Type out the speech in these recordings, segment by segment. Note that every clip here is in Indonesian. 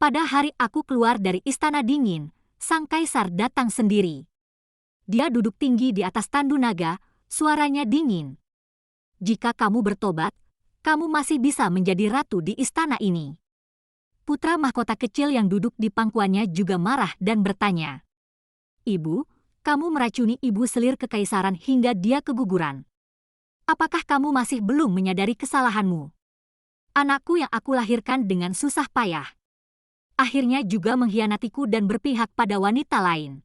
Pada hari aku keluar dari istana dingin, sang kaisar datang sendiri. Dia duduk tinggi di atas tandu naga, suaranya dingin. Jika kamu bertobat, kamu masih bisa menjadi ratu di istana ini. Putra mahkota kecil yang duduk di pangkuannya juga marah dan bertanya, "Ibu, kamu meracuni ibu selir kekaisaran hingga dia keguguran. Apakah kamu masih belum menyadari kesalahanmu? Anakku yang aku lahirkan dengan susah payah. Akhirnya juga mengkhianatiku dan berpihak pada wanita lain."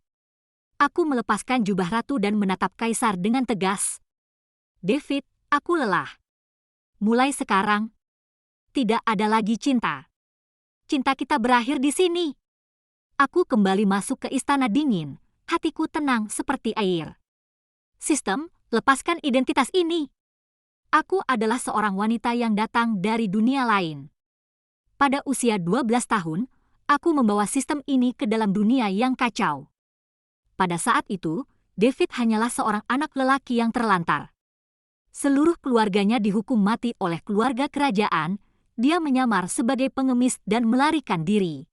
Aku melepaskan jubah ratu dan menatap kaisar dengan tegas. "David, aku lelah. Mulai sekarang, tidak ada lagi cinta. Cinta kita berakhir di sini." Aku kembali masuk ke istana dingin, hatiku tenang seperti air. "Sistem, lepaskan identitas ini. Aku adalah seorang wanita yang datang dari dunia lain. Pada usia 12 tahun, aku membawa sistem ini ke dalam dunia yang kacau." Pada saat itu, David hanyalah seorang anak lelaki yang terlantar. Seluruh keluarganya dihukum mati oleh keluarga kerajaan. Dia menyamar sebagai pengemis dan melarikan diri.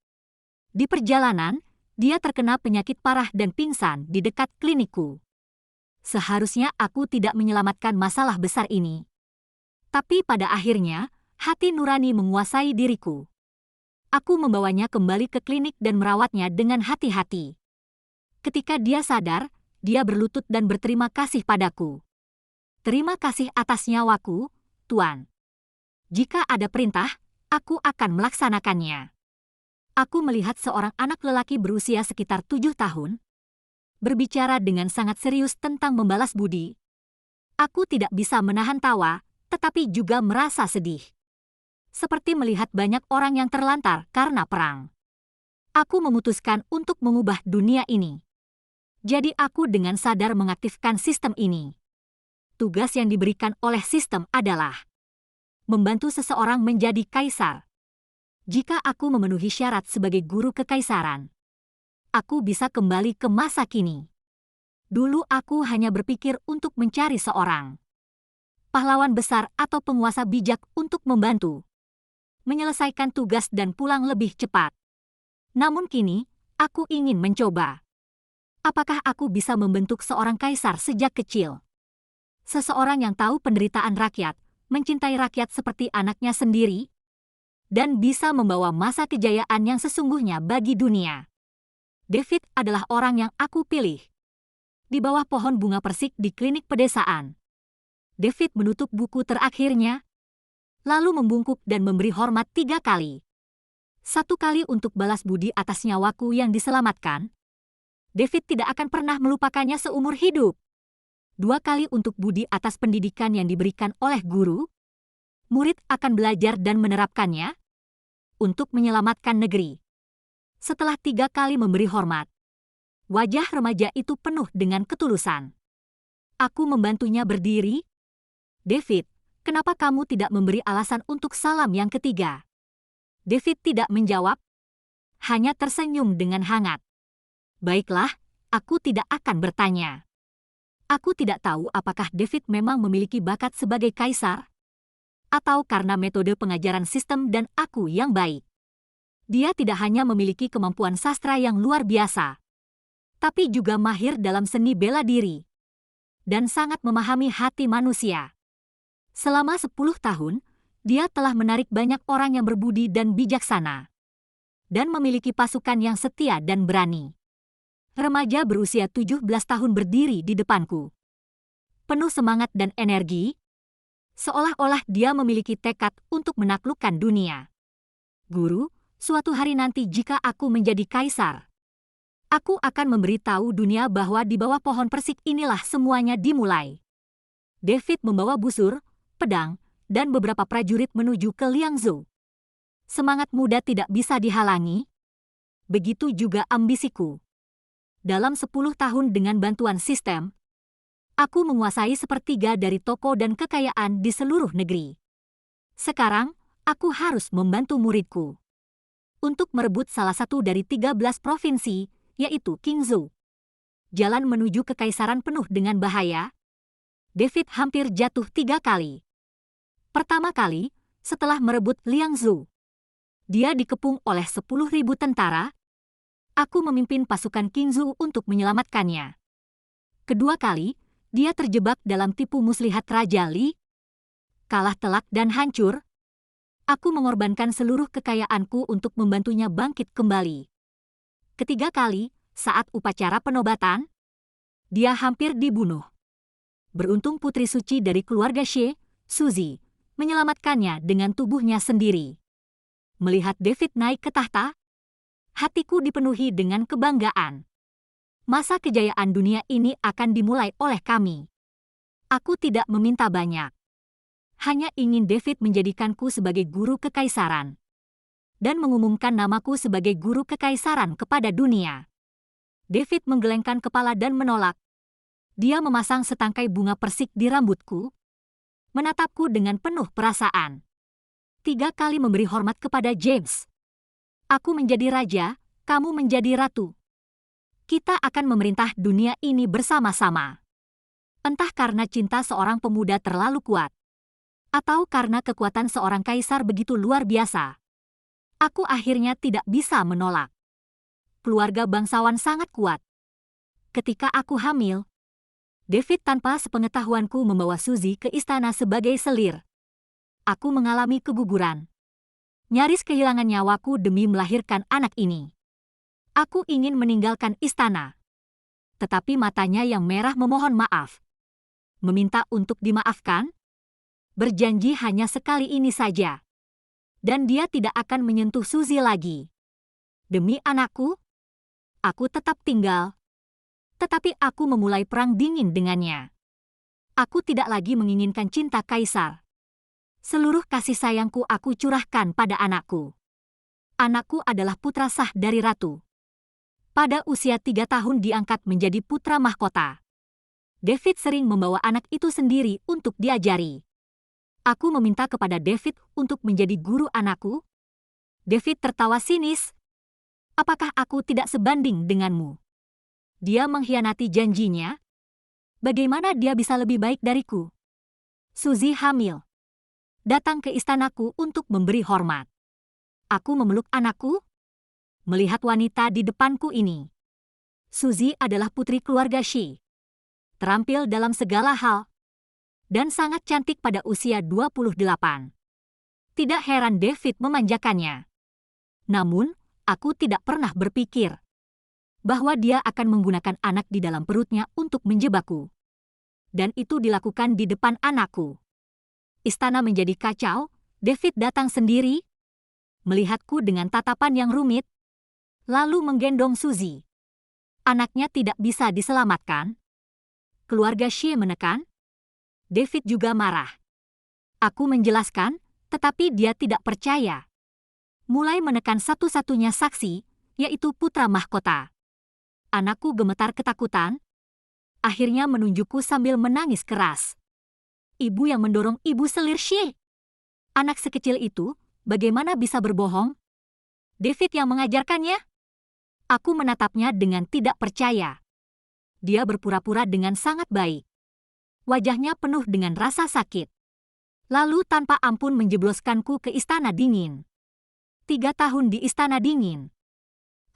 Di perjalanan, dia terkena penyakit parah dan pingsan di dekat klinikku. Seharusnya aku tidak menyelamatkan masalah besar ini. Tapi pada akhirnya, hati nurani menguasai diriku. Aku membawanya kembali ke klinik dan merawatnya dengan hati-hati. Ketika dia sadar, dia berlutut dan berterima kasih padaku. "Terima kasih atas nyawaku, Tuan. Jika ada perintah, aku akan melaksanakannya." Aku melihat seorang anak lelaki berusia sekitar 7 tahun, berbicara dengan sangat serius tentang membalas budi. Aku tidak bisa menahan tawa, tetapi juga merasa sedih. Seperti melihat banyak orang yang terlantar karena perang. Aku memutuskan untuk mengubah dunia ini. Jadi aku dengan sadar mengaktifkan sistem ini. Tugas yang diberikan oleh sistem adalah membantu seseorang menjadi kaisar. Jika aku memenuhi syarat sebagai guru kekaisaran, aku bisa kembali ke masa kini. Dulu aku hanya berpikir untuk mencari seorang pahlawan besar atau penguasa bijak untuk membantu menyelesaikan tugas dan pulang lebih cepat. Namun kini, aku ingin mencoba. Apakah aku bisa membentuk seorang kaisar sejak kecil? Seseorang yang tahu penderitaan rakyat, mencintai rakyat seperti anaknya sendiri, dan bisa membawa masa kejayaan yang sesungguhnya bagi dunia. David adalah orang yang aku pilih. Di bawah pohon bunga persik di klinik pedesaan, David menutup buku terakhirnya, lalu membungkuk dan memberi hormat 3 kali. 1 kali untuk balas budi atas nyawaku yang diselamatkan. David tidak akan pernah melupakannya seumur hidup. 2 kali untuk budi atas pendidikan yang diberikan oleh guru. Murid akan belajar dan menerapkannya untuk menyelamatkan negeri. Setelah 3 kali memberi hormat, wajah remaja itu penuh dengan ketulusan. Aku membantunya berdiri. "David, kenapa kamu tidak memberi alasan untuk salam yang ketiga?" David tidak menjawab, hanya tersenyum dengan hangat. "Baiklah, aku tidak akan bertanya." Aku tidak tahu apakah David memang memiliki bakat sebagai kaisar, atau karena metode pengajaran sistem dan aku yang baik. Dia tidak hanya memiliki kemampuan sastra yang luar biasa, tapi juga mahir dalam seni bela diri, dan sangat memahami hati manusia. Selama 10 tahun, dia telah menarik banyak orang yang berbudi dan bijaksana, dan memiliki pasukan yang setia dan berani. Remaja berusia 17 tahun berdiri di depanku, penuh semangat dan energi, seolah-olah dia memiliki tekad untuk menaklukkan dunia. "Guru, suatu hari nanti jika aku menjadi kaisar, aku akan memberitahu dunia bahwa di bawah pohon persik inilah semuanya dimulai." David membawa busur, pedang, dan beberapa prajurit menuju ke Liangzhou. Semangat muda tidak bisa dihalangi. Begitu juga ambisiku. Dalam 10 tahun dengan bantuan sistem, aku menguasai 1/3 dari toko dan kekayaan di seluruh negeri. Sekarang, aku harus membantu muridku untuk merebut salah satu dari 13 provinsi, yaitu Qingzhou. Jalan menuju kekaisaran penuh dengan bahaya. David hampir jatuh 3 kali. Pertama kali, setelah merebut Liangzhou. Dia dikepung oleh 10.000 tentara. Aku memimpin pasukan Qingzu untuk menyelamatkannya. Kedua kali, dia terjebak dalam tipu muslihat Raja Li. Kalah telak dan hancur. Aku mengorbankan seluruh kekayaanku untuk membantunya bangkit kembali. Ketiga kali, saat upacara penobatan, dia hampir dibunuh. Beruntung putri suci dari keluarga Xie, Suzy, menyelamatkannya dengan tubuhnya sendiri. Melihat David naik ke tahta, hatiku dipenuhi dengan kebanggaan. Masa kejayaan dunia ini akan dimulai oleh kami. Aku tidak meminta banyak. Hanya ingin David menjadikanku sebagai guru kekaisaran dan mengumumkan namaku sebagai guru kekaisaran kepada dunia. David menggelengkan kepala dan menolak. Dia memasang setangkai bunga persik di rambutku, menatapku dengan penuh perasaan. 3 kali memberi hormat kepada James. Aku menjadi raja, kamu menjadi ratu. Kita akan memerintah dunia ini bersama-sama. Entah karena cinta seorang pemuda terlalu kuat, atau karena kekuatan seorang kaisar begitu luar biasa, aku akhirnya tidak bisa menolak. Keluarga bangsawan sangat kuat. Ketika aku hamil, David tanpa sepengetahuanku membawa Suzy ke istana sebagai selir. Aku mengalami keguguran. Nyaris kehilangan nyawaku demi melahirkan anak ini. Aku ingin meninggalkan istana. Tetapi matanya yang merah memohon maaf. Meminta untuk dimaafkan. Berjanji hanya sekali ini saja. Dan dia tidak akan menyentuh Suzy lagi. Demi anakku, aku tetap tinggal. Tetapi aku memulai perang dingin dengannya. Aku tidak lagi menginginkan cinta kaisar. Seluruh kasih sayangku aku curahkan pada anakku. Anakku adalah putra sah dari ratu. Pada usia 3 tahun diangkat menjadi putra mahkota. David sering membawa anak itu sendiri untuk diajari. Aku meminta kepada David untuk menjadi guru anakku. David tertawa sinis. Apakah aku tidak sebanding denganmu? Dia mengkhianati janjinya. Bagaimana dia bisa lebih baik dariku? Suzy hamil. Datang ke istanaku untuk memberi hormat. Aku memeluk anakku. Melihat wanita di depanku ini. Suzy adalah putri keluarga Xi. Terampil dalam segala hal. Dan sangat cantik pada usia 28. Tidak heran David memanjakannya. Namun, aku tidak pernah berpikir bahwa dia akan menggunakan anak di dalam perutnya untuk menjebakku. Dan itu dilakukan di depan anakku. Istana menjadi kacau. David datang sendiri, melihatku dengan tatapan yang rumit, lalu menggendong Suzy. Anaknya tidak bisa diselamatkan. Keluarga Xie menekan. David juga marah. Aku menjelaskan, tetapi dia tidak percaya. Mulai menekan satu-satunya saksi, yaitu putra mahkota. Anakku gemetar ketakutan. Akhirnya menunjukku sambil menangis keras. Ibu yang mendorong ibu selir Xie. Anak sekecil itu, bagaimana bisa berbohong? David yang mengajarkannya? Aku menatapnya dengan tidak percaya. Dia berpura-pura dengan sangat baik. Wajahnya penuh dengan rasa sakit. Lalu tanpa ampun menjebloskanku ke istana dingin. 3 tahun di istana dingin.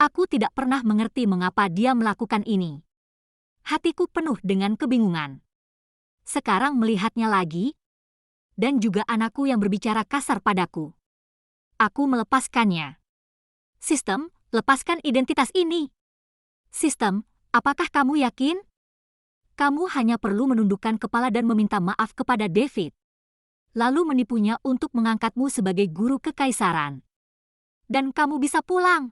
Aku tidak pernah mengerti mengapa dia melakukan ini. Hatiku penuh dengan kebingungan. Sekarang melihatnya lagi, dan juga anakku yang berbicara kasar padaku. Aku melepaskannya. Sistem, lepaskan identitas ini. Sistem, apakah kamu yakin? Kamu hanya perlu menundukkan kepala dan meminta maaf kepada David. Lalu menipunya untuk mengangkatmu sebagai guru kekaisaran. Dan kamu bisa pulang.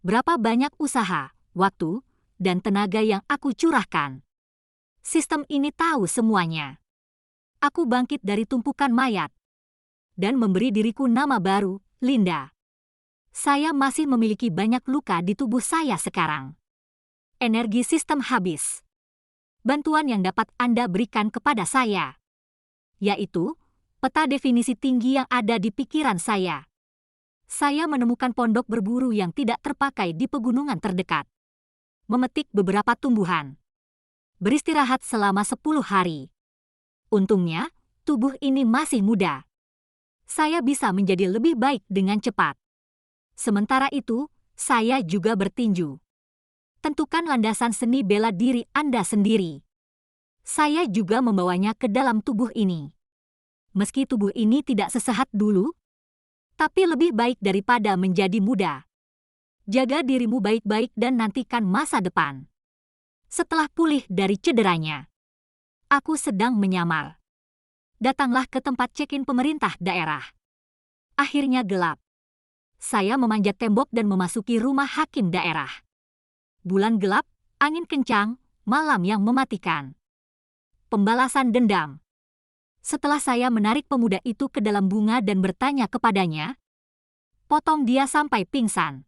Berapa banyak usaha, waktu, dan tenaga yang aku curahkan. Sistem ini tahu semuanya. Aku bangkit dari tumpukan mayat. Dan memberi diriku nama baru, Linda. Saya masih memiliki banyak luka di tubuh saya sekarang. Energi sistem habis. Bantuan yang dapat Anda berikan kepada saya, yaitu peta definisi tinggi yang ada di pikiran saya. Saya menemukan pondok berburu yang tidak terpakai di pegunungan terdekat. Memetik beberapa tumbuhan. Beristirahat selama 10 hari. Untungnya, tubuh ini masih muda. Saya bisa menjadi lebih baik dengan cepat. Sementara itu, saya juga bertinju. Tentukan landasan seni bela diri Anda sendiri. Saya juga membawanya ke dalam tubuh ini. Meski tubuh ini tidak sesehat dulu, tapi lebih baik daripada menjadi muda. Jaga dirimu baik-baik dan nantikan masa depan. Setelah pulih dari cederanya, aku sedang menyamar. Datanglah ke tempat check-in pemerintah daerah. Akhirnya gelap. Saya memanjat tembok dan memasuki rumah hakim daerah. Bulan gelap, angin kencang, malam yang mematikan. Pembalasan dendam. Setelah saya menarik pemuda itu ke dalam bunga dan bertanya kepadanya, potong dia sampai pingsan.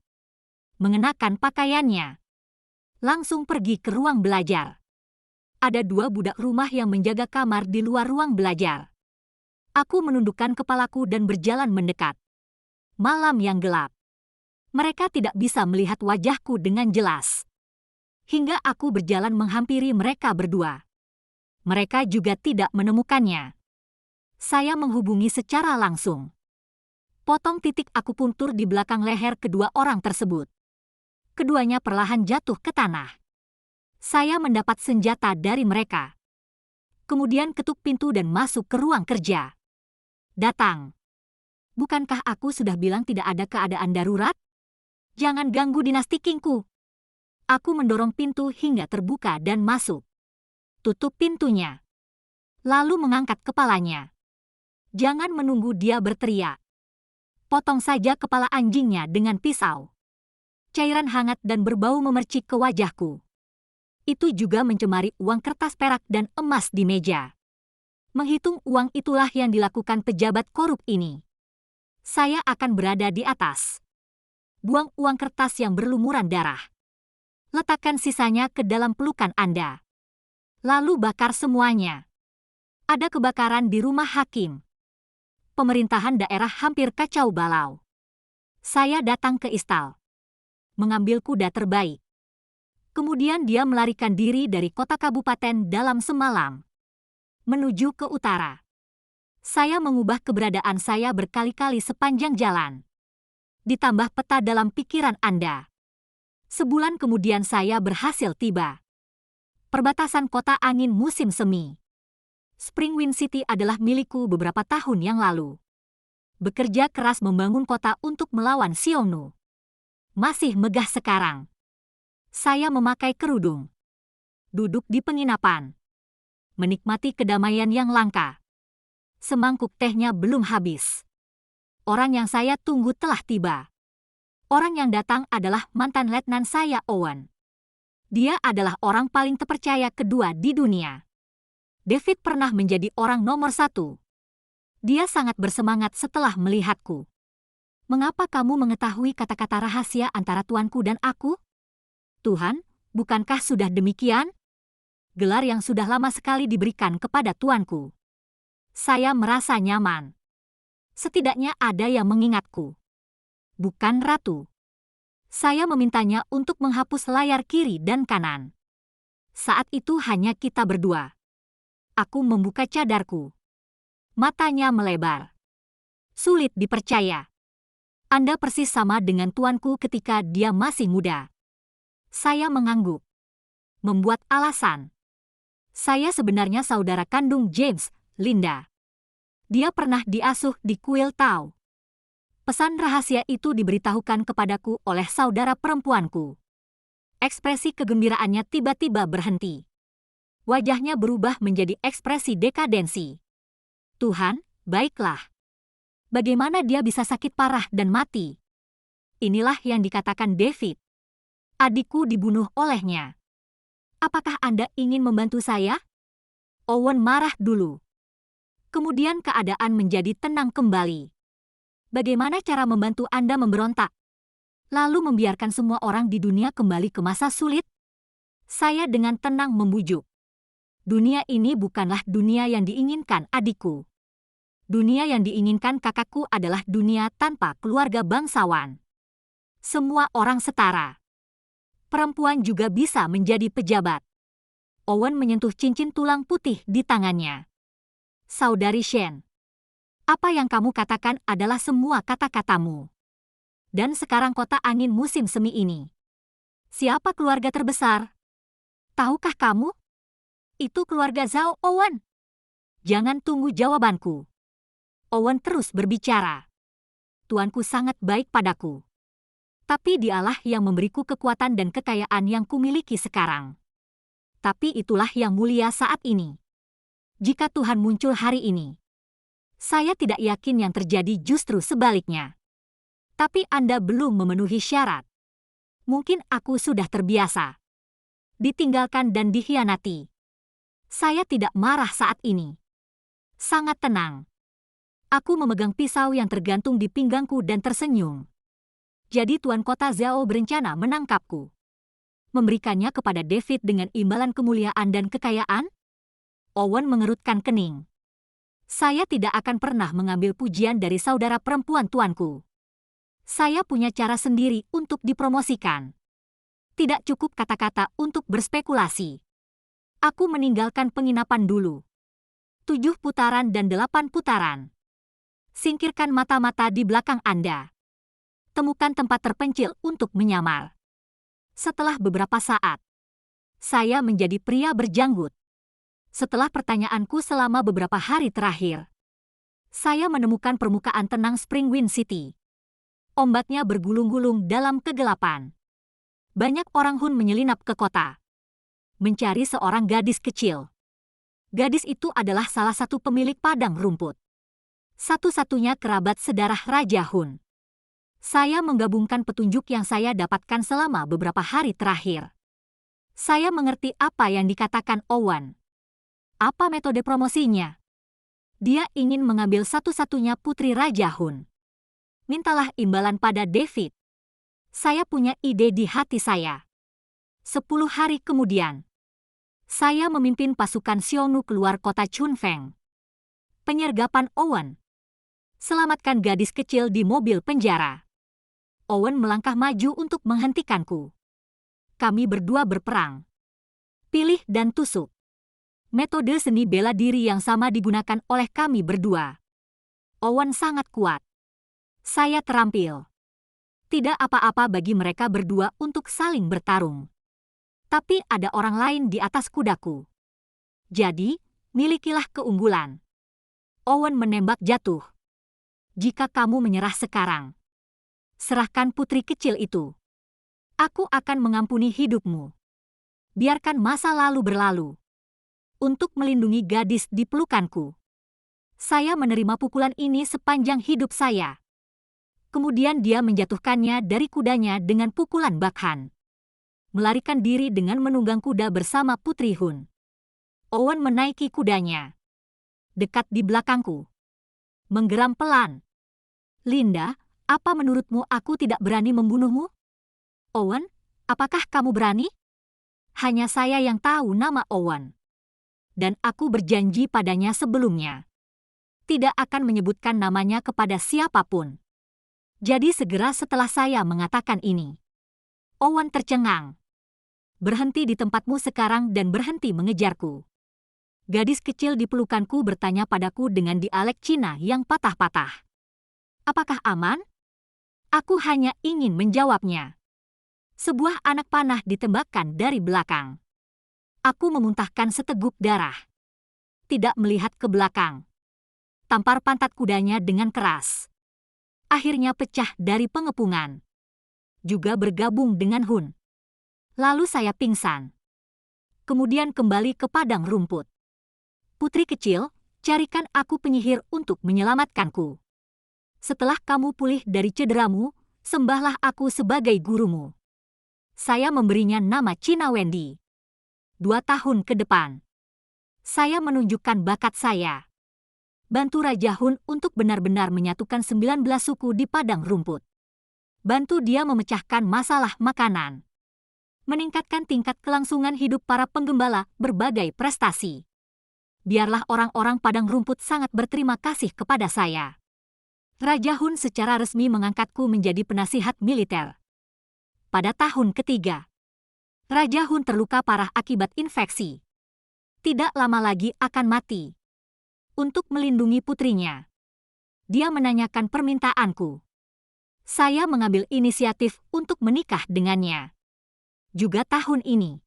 Mengenakan pakaiannya. Langsung pergi ke ruang belajar. Ada 2 budak rumah yang menjaga kamar di luar ruang belajar. Aku menundukkan kepalaku dan berjalan mendekat. Malam yang gelap. Mereka tidak bisa melihat wajahku dengan jelas. Hingga aku berjalan menghampiri mereka berdua. Mereka juga tidak menemukannya. Saya menghubungi secara langsung. Potong titik akupuntur di belakang leher kedua orang tersebut. Keduanya perlahan jatuh ke tanah. Saya mendapat senjata dari mereka. Kemudian ketuk pintu dan masuk ke ruang kerja. Datang. Bukankah aku sudah bilang tidak ada keadaan darurat? Jangan ganggu dinasti Kingku. Aku mendorong pintu hingga terbuka dan masuk. Tutup pintunya. Lalu mengangkat kepalanya. Jangan menunggu dia berteriak. Potong saja kepala anjingnya dengan pisau. Cairan hangat dan berbau memercik ke wajahku. Itu juga mencemari uang kertas perak dan emas di meja. Menghitung uang itulah yang dilakukan pejabat korup ini. Saya akan berada di atas. Buang uang kertas yang berlumuran darah. Letakkan sisanya ke dalam pelukan Anda. Lalu bakar semuanya. Ada kebakaran di rumah hakim. Pemerintahan daerah hampir kacau balau. Saya datang ke istal. Mengambil kuda terbaik. Kemudian dia melarikan diri dari kota kabupaten dalam semalam. Menuju ke utara. Saya mengubah keberadaan saya berkali-kali sepanjang jalan. Ditambah peta dalam pikiran Anda. Sebulan kemudian saya berhasil tiba. Perbatasan kota angin musim semi. Springwind City adalah milikku beberapa tahun yang lalu. Bekerja keras membangun kota untuk melawan Xiongnu. Masih megah sekarang. Saya memakai kerudung. Duduk di penginapan. Menikmati kedamaian yang langka. Semangkuk tehnya belum habis. Orang yang saya tunggu telah tiba. Orang yang datang adalah mantan letnan saya, Owen. Dia adalah orang paling terpercaya kedua di dunia. David pernah menjadi orang nomor 1. Dia sangat bersemangat setelah melihatku. Mengapa kamu mengetahui kata-kata rahasia antara tuanku dan aku? Tuhan, bukankah sudah demikian? Gelar yang sudah lama sekali diberikan kepada tuanku. Saya merasa nyaman. Setidaknya ada yang mengingatku. Bukan ratu. Saya memintanya untuk menghapus layar kiri dan kanan. Saat itu hanya kita berdua. Aku membuka cadarku. Matanya melebar. Sulit dipercaya. Anda persis sama dengan tuanku ketika dia masih muda. Saya mengangguk. Membuat alasan. Saya sebenarnya saudara kandung James, Linda. Dia pernah diasuh di kuil Tau. Pesan rahasia itu diberitahukan kepadaku oleh saudara perempuanku. Ekspresi kegembiraannya tiba-tiba berhenti. Wajahnya berubah menjadi ekspresi dekadensi. Tuhan, baiklah. Bagaimana dia bisa sakit parah dan mati? Inilah yang dikatakan David. Adikku dibunuh olehnya. Apakah Anda ingin membantu saya? Owen marah dulu. Kemudian keadaan menjadi tenang kembali. Bagaimana cara membantu Anda memberontak? Lalu membiarkan semua orang di dunia kembali ke masa sulit? Saya dengan tenang membujuk. Dunia ini bukanlah dunia yang diinginkan adikku. Dunia yang diinginkan kakakku adalah dunia tanpa keluarga bangsawan. Semua orang setara. Perempuan juga bisa menjadi pejabat. Owen menyentuh cincin tulang putih di tangannya. Saudari Shen, apa yang kamu katakan adalah semua kata-katamu. Dan sekarang kota angin musim semi ini. Siapa keluarga terbesar? Tahukah kamu? Itu keluarga Zhao Owen. Jangan tunggu jawabanku. Owen terus berbicara. Tuanku sangat baik padaku. Tapi dialah yang memberiku kekuatan dan kekayaan yang kumiliki sekarang. Tapi itulah yang mulia saat ini. Jika Tuhan muncul hari ini, saya tidak yakin yang terjadi justru sebaliknya. Tapi Anda belum memenuhi syarat. Mungkin aku sudah terbiasa. Ditinggalkan dan dikhianati. Saya tidak marah saat ini. Sangat tenang. Aku memegang pisau yang tergantung di pinggangku dan tersenyum. Jadi Tuan Kota Zhao berencana menangkapku. Memberikannya kepada David dengan imbalan kemuliaan dan kekayaan? Owen mengerutkan kening. Saya tidak akan pernah mengambil pujian dari saudara perempuan tuanku. Saya punya cara sendiri untuk dipromosikan. Tidak cukup kata-kata untuk berspekulasi. Aku meninggalkan penginapan dulu. 7 putaran dan 8 putaran. Singkirkan mata-mata di belakang Anda. Temukan tempat terpencil untuk menyamar. Setelah beberapa saat, saya menjadi pria berjanggut. Setelah pertanyaanku selama beberapa hari terakhir, saya menemukan permukaan tenang Springwind City. Ombaknya bergulung-gulung dalam kegelapan. Banyak orang Hun menyelinap ke kota, mencari seorang gadis kecil. Gadis itu adalah salah satu pemilik padang rumput. Satu-satunya kerabat sedarah Raja Hun. Saya menggabungkan petunjuk yang saya dapatkan selama beberapa hari terakhir. Saya mengerti apa yang dikatakan Owen. Apa metode promosinya? Dia ingin mengambil satu-satunya putri Raja Hun. Mintalah imbalan pada David. Saya punya ide di hati saya. 10 hari kemudian, saya memimpin pasukan Xiongnu keluar kota Chunfeng. Penyergapan Owen. Selamatkan gadis kecil di mobil penjara. Owen melangkah maju untuk menghentikanku. Kami berdua berperang. Pilih dan tusuk. Metode seni bela diri yang sama digunakan oleh kami berdua. Owen sangat kuat. Saya terampil. Tidak apa-apa bagi mereka berdua untuk saling bertarung. Tapi ada orang lain di atas kudaku. Jadi, milikilah keunggulan. Owen menembak jatuh. Jika kamu menyerah sekarang, serahkan putri kecil itu. Aku akan mengampuni hidupmu. Biarkan masa lalu berlalu. Untuk melindungi gadis di pelukanku. Saya menerima pukulan ini sepanjang hidup saya. Kemudian dia menjatuhkannya dari kudanya dengan pukulan bakhan. Melarikan diri dengan menunggang kuda bersama Putri Hun. Owen menaiki kudanya. Dekat di belakangku. Menggeram pelan. Linda, apa menurutmu aku tidak berani membunuhmu? Owen, apakah kamu berani? Hanya saya yang tahu nama Owen. Dan aku berjanji padanya sebelumnya. Tidak akan menyebutkan namanya kepada siapapun. Jadi segera setelah saya mengatakan ini, Owen tercengang. Berhenti di tempatmu sekarang dan berhenti mengejarku. Gadis kecil di pelukanku bertanya padaku dengan dialek Cina yang patah-patah. Apakah aman? Aku hanya ingin menjawabnya. Sebuah anak panah ditembakkan dari belakang. Aku memuntahkan seteguk darah. Tidak melihat ke belakang. Tampar pantat kudanya dengan keras. Akhirnya pecah dari pengepungan. Juga bergabung dengan Hun. Lalu saya pingsan. Kemudian kembali ke padang rumput. Putri kecil, carikan aku penyihir untuk menyelamatkanku. Setelah kamu pulih dari cederamu, sembahlah aku sebagai gurumu. Saya memberinya nama Cina Wendy. 2 tahun ke depan. Saya menunjukkan bakat saya. Bantu Raja Hun untuk benar-benar menyatukan 19 suku di padang rumput. Bantu dia memecahkan masalah makanan. Meningkatkan tingkat kelangsungan hidup para penggembala berbagai prestasi. Biarlah orang-orang padang rumput sangat berterima kasih kepada saya. Raja Hun secara resmi mengangkatku menjadi penasihat militer. Pada tahun ketiga, Raja Hun terluka parah akibat infeksi. Tidak lama lagi akan mati. Untuk melindungi putrinya, dia menanyakan permintaanku. Saya mengambil inisiatif untuk menikah dengannya. Juga tahun ini.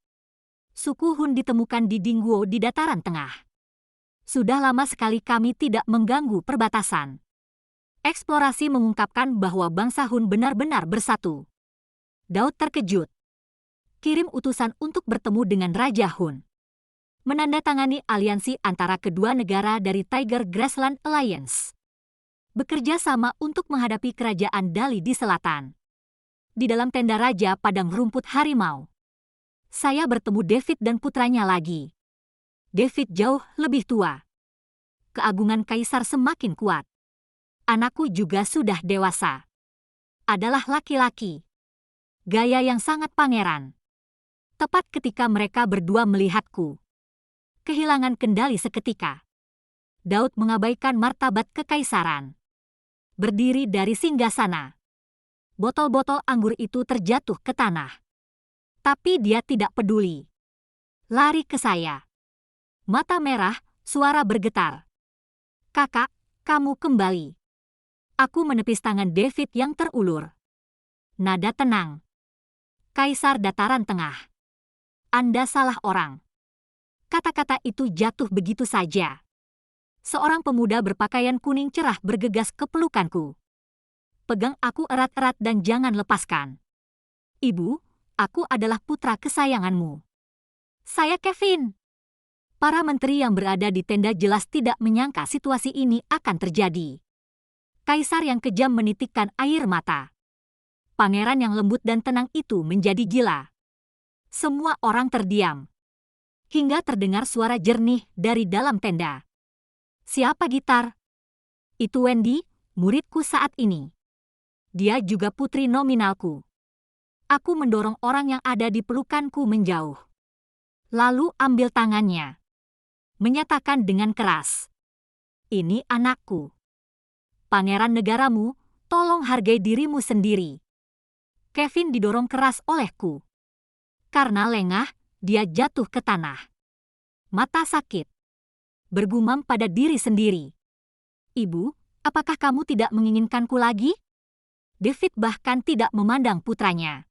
Suku Hun ditemukan di Dingguo di dataran tengah. Sudah lama sekali kami tidak mengganggu perbatasan. Eksplorasi mengungkapkan bahwa bangsa Hun benar-benar bersatu. Daud terkejut. Kirim utusan untuk bertemu dengan Raja Hun. Menandatangani aliansi antara kedua negara dari Tiger Grassland Alliance. Bekerja sama untuk menghadapi kerajaan Dali di selatan. Di dalam tenda raja padang rumput harimau. Saya bertemu David dan putranya lagi. David jauh lebih tua. Keagungan kaisar semakin kuat. Anakku juga sudah dewasa. Adalah laki-laki. Gaya yang sangat pangeran. Tepat ketika mereka berdua melihatku. Kehilangan kendali seketika. Daud mengabaikan martabat kekaisaran. Berdiri dari singgasana. Botol-botol anggur itu terjatuh ke tanah. Tapi dia tidak peduli. Lari ke saya. Mata merah, suara bergetar. Kakak, kamu kembali. Aku menepis tangan David yang terulur. Nada tenang. Kaisar Dataran Tengah. Anda salah orang. Kata-kata itu jatuh begitu saja. Seorang pemuda berpakaian kuning cerah bergegas ke pelukanku. Pegang aku erat-erat dan jangan lepaskan. Ibu, aku adalah putra kesayanganmu. Saya Kevin. Para menteri yang berada di tenda jelas tidak menyangka situasi ini akan terjadi. Kaisar yang kejam menitikkan air mata. Pangeran yang lembut dan tenang itu menjadi gila. Semua orang terdiam. Hingga terdengar suara jernih dari dalam tenda. Siapa gitar? Itu Wendy, muridku saat ini. Dia juga putri nominalku. Aku mendorong orang yang ada di pelukanku menjauh. Lalu ambil tangannya. Menyatakan dengan keras. Ini anakku. Pangeran negaramu, tolong hargai dirimu sendiri. Kevin didorong keras olehku. Karena lengah, dia jatuh ke tanah. Mata sakit. Bergumam pada diri sendiri. Ibu, apakah kamu tidak menginginkanku lagi? David bahkan tidak memandang putranya.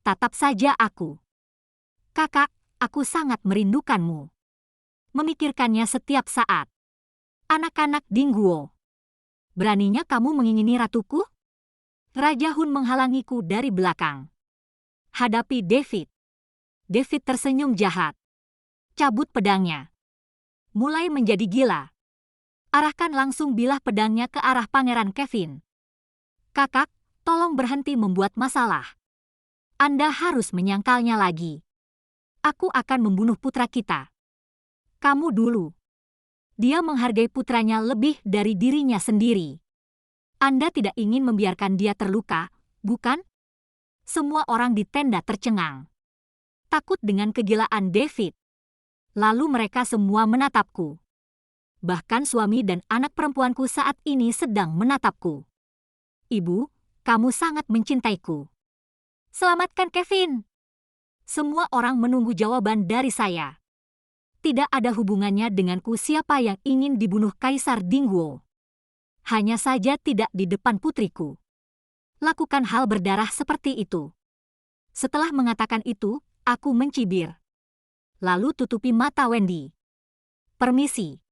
Tatap saja aku. Kakak, aku sangat merindukanmu. Memikirkannya setiap saat. Anak-anak Dingguo. Beraninya kamu mengingini ratuku? Raja Hun menghalangiku dari belakang. Hadapi David. David tersenyum jahat. Cabut pedangnya. Mulai menjadi gila. Arahkan langsung bilah pedangnya ke arah Pangeran Kevin. Kakak, tolong berhenti membuat masalah. Anda harus menyangkalnya lagi. Aku akan membunuh putra kita. Kamu dulu. Dia menghargai putranya lebih dari dirinya sendiri. Anda tidak ingin membiarkan dia terluka, bukan? Semua orang di tenda tercengang. Takut dengan kegilaan David. Lalu mereka semua menatapku. Bahkan suami dan anak perempuanku saat ini sedang menatapku. Ibu, kamu sangat mencintaiku. Selamatkan Kevin. Semua orang menunggu jawaban dari saya. Tidak ada hubungannya denganku siapa yang ingin dibunuh Kaisar Dingguo. Hanya saja tidak di depan putriku. Lakukan hal berdarah seperti itu. Setelah mengatakan itu, aku mencibir. Lalu tutupi mata Wendy. Permisi.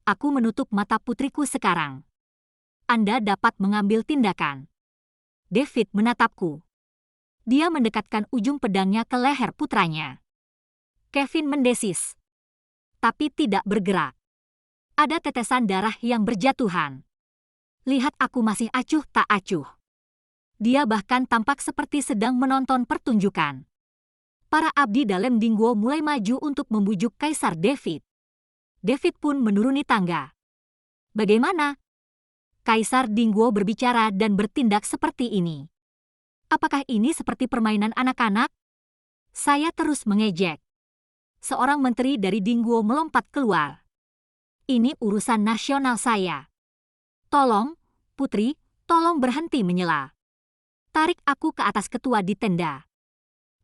Aku menutup mata putriku sekarang. Anda dapat mengambil tindakan. David menatapku. Dia mendekatkan ujung pedangnya ke leher putranya. Kevin mendesis. Tapi tidak bergerak. Ada tetesan darah yang berjatuhan. Lihat aku masih acuh tak acuh. Dia bahkan tampak seperti sedang menonton pertunjukan. Para abdi dalam Dingguo mulai maju untuk membujuk Kaisar David. David pun menuruni tangga. Bagaimana? Kaisar Dingguo berbicara dan bertindak seperti ini. Apakah ini seperti permainan anak-anak? Saya terus mengejek. Seorang menteri dari Dingguo melompat keluar. Ini urusan nasional saya. Tolong, putri, tolong berhenti menyela. Tarik aku ke atas ketua di tenda.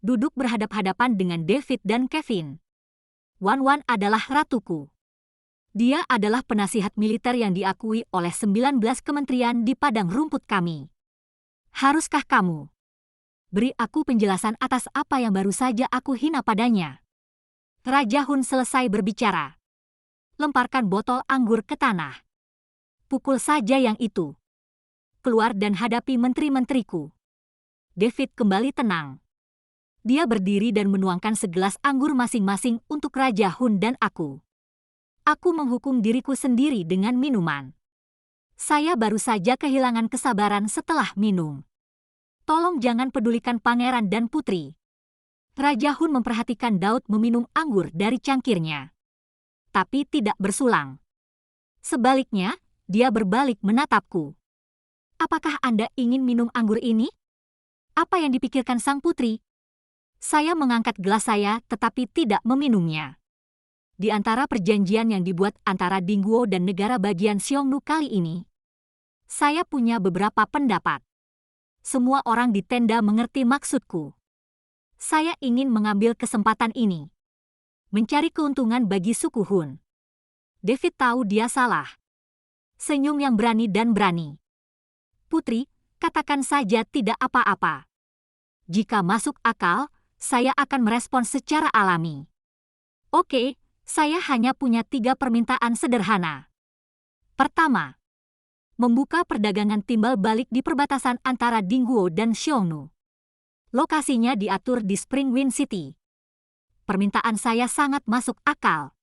Duduk berhadap-hadapan dengan David dan Kevin. Wan adalah ratuku. Dia adalah penasihat militer yang diakui oleh 19 kementerian di padang rumput kami. Haruskah kamu beri aku penjelasan atas apa yang baru saja aku hina padanya? Raja Hun selesai berbicara. Lemparkan botol anggur ke tanah. Pukul saja yang itu. Keluar dan hadapi menteri-menteriku. David kembali tenang. Dia berdiri dan menuangkan segelas anggur masing-masing untuk Raja Hun dan aku. Aku menghukum diriku sendiri dengan minuman. Saya baru saja kehilangan kesabaran setelah minum. Tolong jangan pedulikan pangeran dan putri. Raja Hun memperhatikan Daud meminum anggur dari cangkirnya. Tapi tidak bersulang. Sebaliknya, dia berbalik menatapku. Apakah Anda ingin minum anggur ini? Apa yang dipikirkan sang putri? Saya mengangkat gelas saya tetapi tidak meminumnya. Di antara perjanjian yang dibuat antara Dingguo dan negara bagian Xiongnu kali ini, saya punya beberapa pendapat. Semua orang di tenda mengerti maksudku. Saya ingin mengambil kesempatan ini. Mencari keuntungan bagi suku Hun. David tahu dia salah. Senyum yang berani dan berani. Putri, katakan saja tidak apa-apa. Jika masuk akal, saya akan merespons secara alami. Oke, saya hanya punya 3 permintaan sederhana. Pertama, membuka perdagangan timbal balik di perbatasan antara Dingguo dan Xiongnu. Lokasinya diatur di Springwind City. Permintaan saya sangat masuk akal.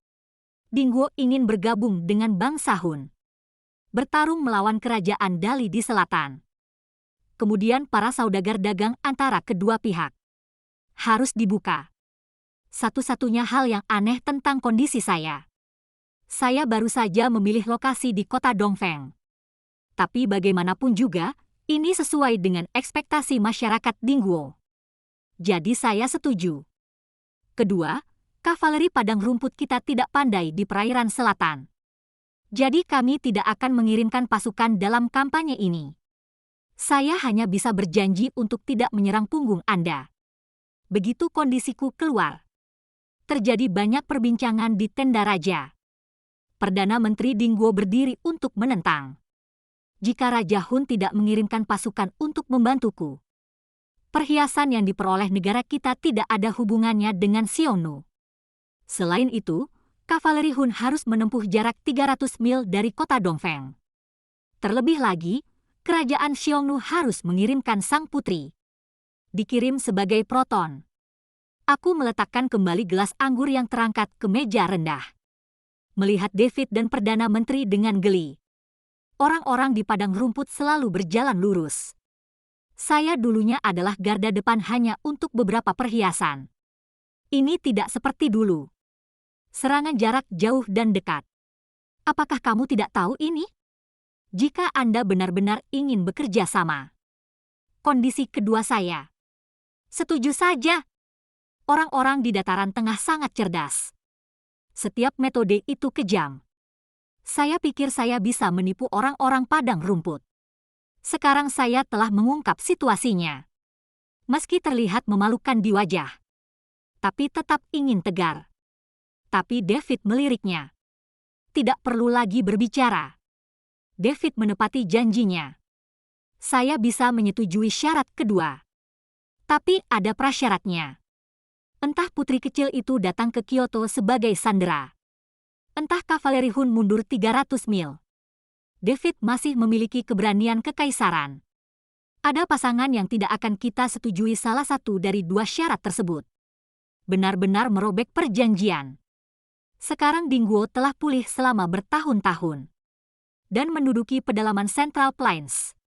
Dingguo ingin bergabung dengan bangsa Hun. Bertarung melawan kerajaan Dali di selatan. Kemudian para saudagar dagang antara kedua pihak harus dibuka. Satu-satunya hal yang aneh tentang kondisi saya. Saya baru saja memilih lokasi di kota Dongfeng. Tapi bagaimanapun juga, ini sesuai dengan ekspektasi masyarakat Dingguo. Jadi saya setuju. Kedua, kavaleri padang rumput kita tidak pandai di perairan selatan. Jadi kami tidak akan mengirimkan pasukan dalam kampanye ini. Saya hanya bisa berjanji untuk tidak menyerang punggung Anda. Begitu kondisiku keluar. Terjadi banyak perbincangan di tenda raja. Perdana Menteri Dingguo berdiri untuk menentang. Jika Raja Hun tidak mengirimkan pasukan untuk membantuku, perhiasan yang diperoleh negara kita tidak ada hubungannya dengan Xiongnu. Selain itu, kavaleri Hun harus menempuh jarak 300 mil dari kota Dongfeng. Terlebih lagi, kerajaan Xiongnu harus mengirimkan sang putri. Dikirim sebagai proton. Aku meletakkan kembali gelas anggur yang terangkat ke meja rendah. Melihat David dan Perdana Menteri dengan geli. Orang-orang di padang rumput selalu berjalan lurus. Saya dulunya adalah garda depan hanya untuk beberapa perhiasan. Ini tidak seperti dulu. Serangan jarak jauh dan dekat. Apakah kamu tidak tahu ini? Jika Anda benar-benar ingin bekerja sama. Kondisi kedua saya. Setuju saja. Orang-orang di dataran tengah sangat cerdas. Setiap metode itu kejam. Saya pikir saya bisa menipu orang-orang padang rumput. Sekarang saya telah mengungkap situasinya. Meski terlihat memalukan di wajah. Tapi tetap ingin tegar. Tapi David meliriknya. Tidak perlu lagi berbicara. David menepati janjinya. Saya bisa menyetujui syarat kedua. Tapi ada prasyaratnya. Entah putri kecil itu datang ke Kyoto sebagai sandera. Entah kavaleri Hun mundur 300 mil. David masih memiliki keberanian kekaisaran. Ada pasangan yang tidak akan kita setujui salah satu dari 2 syarat tersebut. Benar-benar merobek perjanjian. Sekarang Dingguo telah pulih selama bertahun-tahun. Dan menduduki pedalaman Central Plains.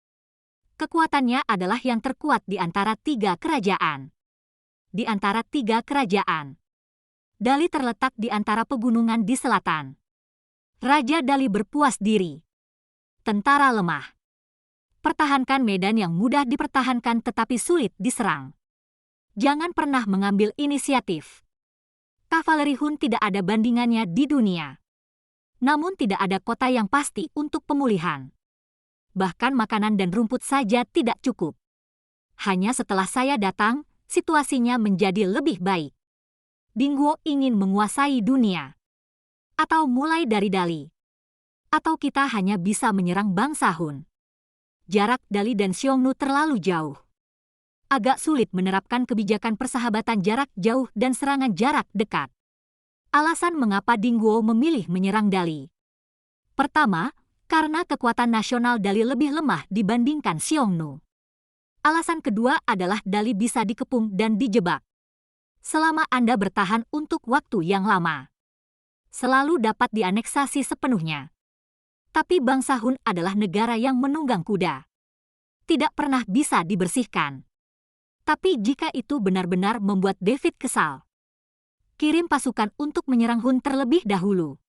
Kekuatannya adalah yang terkuat di antara 3 kerajaan. Di antara 3 kerajaan. Dali terletak di antara pegunungan di selatan. Raja Dali berpuas diri. Tentara lemah. Pertahankan medan yang mudah dipertahankan tetapi sulit diserang. Jangan pernah mengambil inisiatif. Kavaleri Hun tidak ada bandingannya di dunia. Namun tidak ada kota yang pasti untuk pemulihan. Bahkan makanan dan rumput saja tidak cukup. Hanya setelah saya datang, situasinya menjadi lebih baik. Dingguo ingin menguasai dunia. Atau mulai dari Dali. Atau kita hanya bisa menyerang bangsa Hun. Jarak Dali dan Xiongnu terlalu jauh. Agak sulit menerapkan kebijakan persahabatan jarak jauh dan serangan jarak dekat. Alasan mengapa Dingguo memilih menyerang Dali. Pertama, karena kekuatan nasional Dali lebih lemah dibandingkan Xiongnu. Alasan kedua adalah Dali bisa dikepung dan dijebak. Selama Anda bertahan untuk waktu yang lama, selalu dapat dianeksasi sepenuhnya. Tapi bangsa Hun adalah negara yang menunggang kuda. Tidak pernah bisa dibersihkan. Tapi jika itu benar-benar membuat David kesal, kirim pasukan untuk menyerang Hun terlebih dahulu.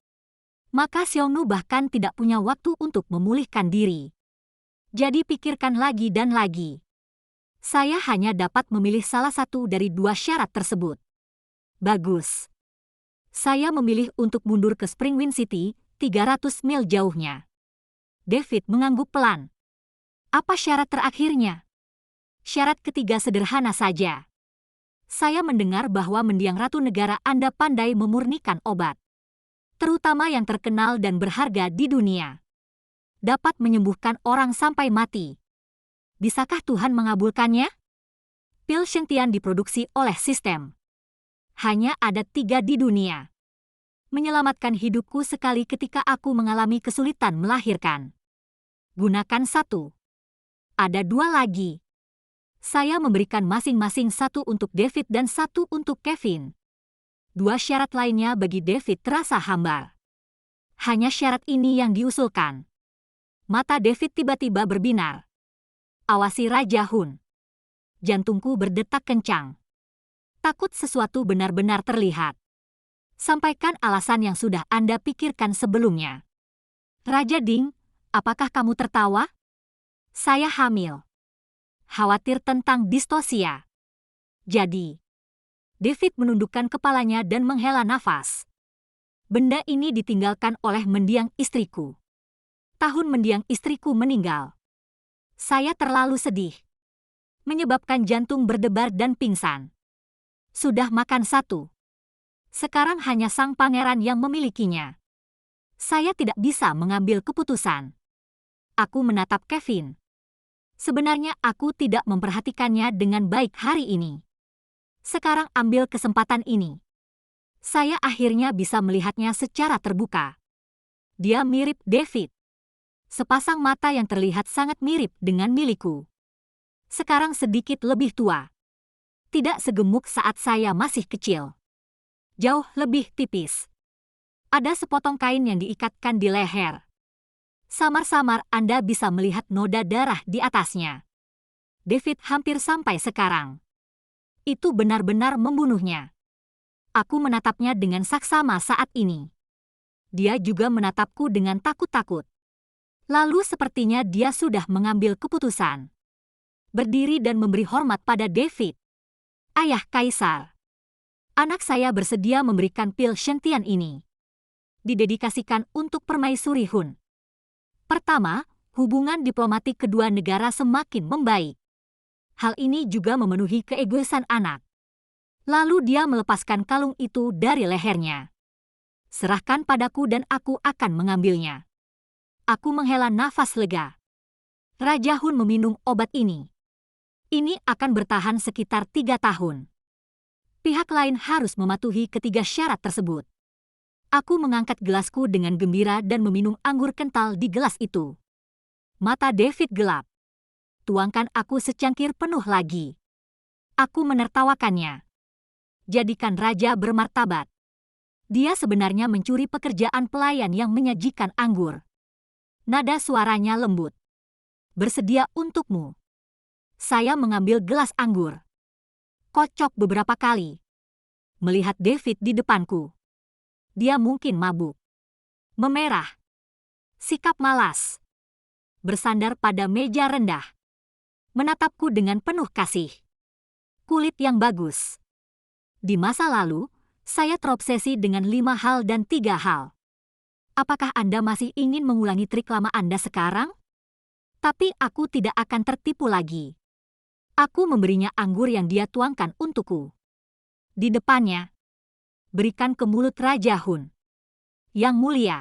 Maka Xiongnu bahkan tidak punya waktu untuk memulihkan diri. Jadi pikirkan lagi dan lagi. Saya hanya dapat memilih salah satu dari dua syarat tersebut. Bagus. Saya memilih untuk mundur ke Springwind City, 300 mil jauhnya. David mengangguk pelan. Apa syarat terakhirnya? Syarat ketiga sederhana saja. Saya mendengar bahwa mendiang Ratu Negara Anda pandai memurnikan obat, terutama yang terkenal dan berharga di dunia. Dapat menyembuhkan orang sampai mati. Bisakah Tuhan mengabulkannya? Pil Shengtian diproduksi oleh sistem. Hanya ada 3 di dunia. Menyelamatkan hidupku sekali ketika aku mengalami kesulitan melahirkan. Gunakan 1. Ada 2 lagi. Saya memberikan masing-masing 1 untuk David dan 1 untuk Kevin. 2 syarat lainnya bagi David terasa hambar. Hanya syarat ini yang diusulkan. Mata David tiba-tiba berbinar. Awasi Raja Hun. Jantungku berdetak kencang. Takut sesuatu benar-benar terlihat. Sampaikan alasan yang sudah Anda pikirkan sebelumnya. Raja Ding, apakah kamu tertawa? Saya hamil. Khawatir tentang distosia. Jadi, David menundukkan kepalanya dan menghela nafas. Benda ini ditinggalkan oleh mendiang istriku. Tahun mendiang istriku meninggal. Saya terlalu sedih. Menyebabkan jantung berdebar dan pingsan. Sudah makan 1. Sekarang hanya sang pangeran yang memilikinya. Saya tidak bisa mengambil keputusan. Aku menatap Kevin. Sebenarnya aku tidak memperhatikannya dengan baik hari ini. Sekarang ambil kesempatan ini. Saya akhirnya bisa melihatnya secara terbuka. Dia mirip David. Sepasang mata yang terlihat sangat mirip dengan milikku. Sekarang sedikit lebih tua. Tidak segemuk saat saya masih kecil. Jauh lebih tipis. Ada sepotong kain yang diikatkan di leher. Samar-samar Anda bisa melihat noda darah di atasnya. David hampir sampai sekarang. Itu benar-benar membunuhnya. Aku menatapnya dengan saksama saat ini. Dia juga menatapku dengan takut-takut. Lalu sepertinya dia sudah mengambil keputusan. Berdiri dan memberi hormat pada David. Ayah Kaisar. Anak saya bersedia memberikan pil Shengtian ini. Didedikasikan untuk permaisuri Hun. Pertama, hubungan diplomatik kedua negara semakin membaik. Hal ini juga memenuhi keegoisan anak. Lalu dia melepaskan kalung itu dari lehernya. Serahkan padaku dan aku akan mengambilnya. Aku menghela nafas lega. Raja Hun meminum obat ini. Ini akan bertahan sekitar 3 tahun. Pihak lain harus mematuhi ketiga syarat tersebut. Aku mengangkat gelasku dengan gembira dan meminum anggur kental di gelas itu. Mata David gelap. Tuangkan aku secangkir penuh lagi. Aku menertawakannya. Jadikan raja bermartabat. Dia sebenarnya mencuri pekerjaan pelayan yang menyajikan anggur. Nada suaranya lembut. Bersedia untukmu. Saya mengambil gelas anggur. Kocok beberapa kali. Melihat David di depanku. Dia mungkin mabuk. Memerah. Sikap malas. Bersandar pada meja rendah. Menatapku dengan penuh kasih. Kulit yang bagus. Di masa lalu, saya terobsesi dengan 5 hal dan 3 hal. Apakah Anda masih ingin mengulangi trik lama Anda sekarang? Tapi aku tidak akan tertipu lagi. Aku memberinya anggur yang dia tuangkan untukku. Di depannya, berikan ke mulut Raja Hun. Yang mulia,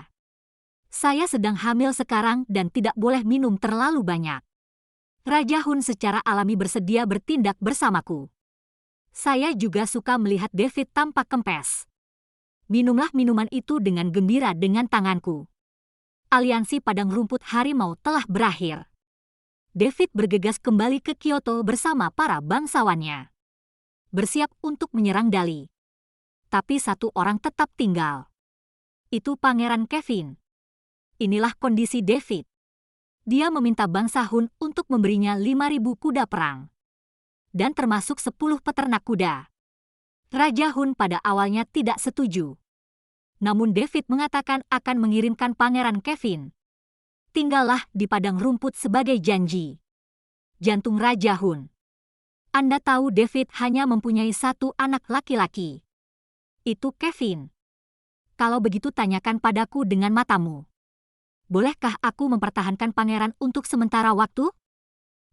saya sedang hamil sekarang dan tidak boleh minum terlalu banyak. Raja Hun secara alami bersedia bertindak bersamaku. Saya juga suka melihat David tampak kempes. Minumlah minuman itu dengan gembira dengan tanganku. Aliansi padang rumput harimau telah berakhir. David bergegas kembali ke Kyoto bersama para bangsawannya. Bersiap untuk menyerang Dali. Tapi satu orang tetap tinggal. Itu Pangeran Kevin. Inilah kondisi David. Dia meminta bangsa Hun untuk memberinya 5.000 kuda perang. Dan termasuk 10 peternak kuda. Raja Hun pada awalnya tidak setuju. Namun David mengatakan akan mengirimkan Pangeran Kevin. Tinggallah di padang rumput sebagai janji. Jantung Raja Hun. Anda tahu David hanya mempunyai satu anak laki-laki. Itu Kevin. Kalau begitu tanyakan padaku dengan matamu. Bolehkah aku mempertahankan pangeran untuk sementara waktu?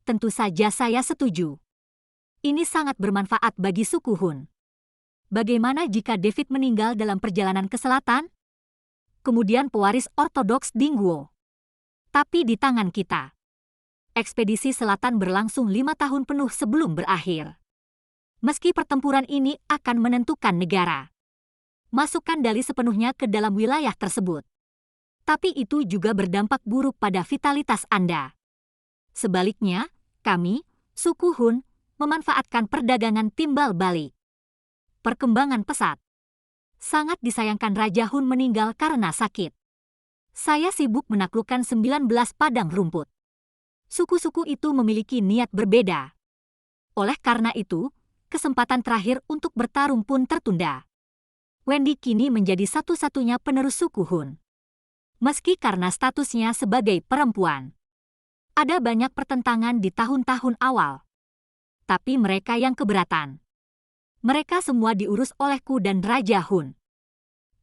Tentu saja saya setuju. Ini sangat bermanfaat bagi suku Hun. Bagaimana jika David meninggal dalam perjalanan ke selatan? Kemudian pewaris ortodoks Dingguo. Tapi di tangan kita. Ekspedisi selatan berlangsung 5 tahun penuh sebelum berakhir. Meski pertempuran ini akan menentukan negara. Masukkan Dali sepenuhnya ke dalam wilayah tersebut. Tapi itu juga berdampak buruk pada vitalitas Anda. Sebaliknya, kami, suku Hun, memanfaatkan perdagangan timbal balik. Perkembangan pesat. Sangat disayangkan Raja Hun meninggal karena sakit. Saya sibuk menaklukkan 19 padang rumput. Suku-suku itu memiliki niat berbeda. Oleh karena itu, kesempatan terakhir untuk bertarung pun tertunda. Wendy kini menjadi satu-satunya penerus suku Hun. Meski karena statusnya sebagai perempuan. Ada banyak pertentangan di tahun-tahun awal. Tapi mereka yang keberatan. Mereka semua diurus olehku dan Raja Hun.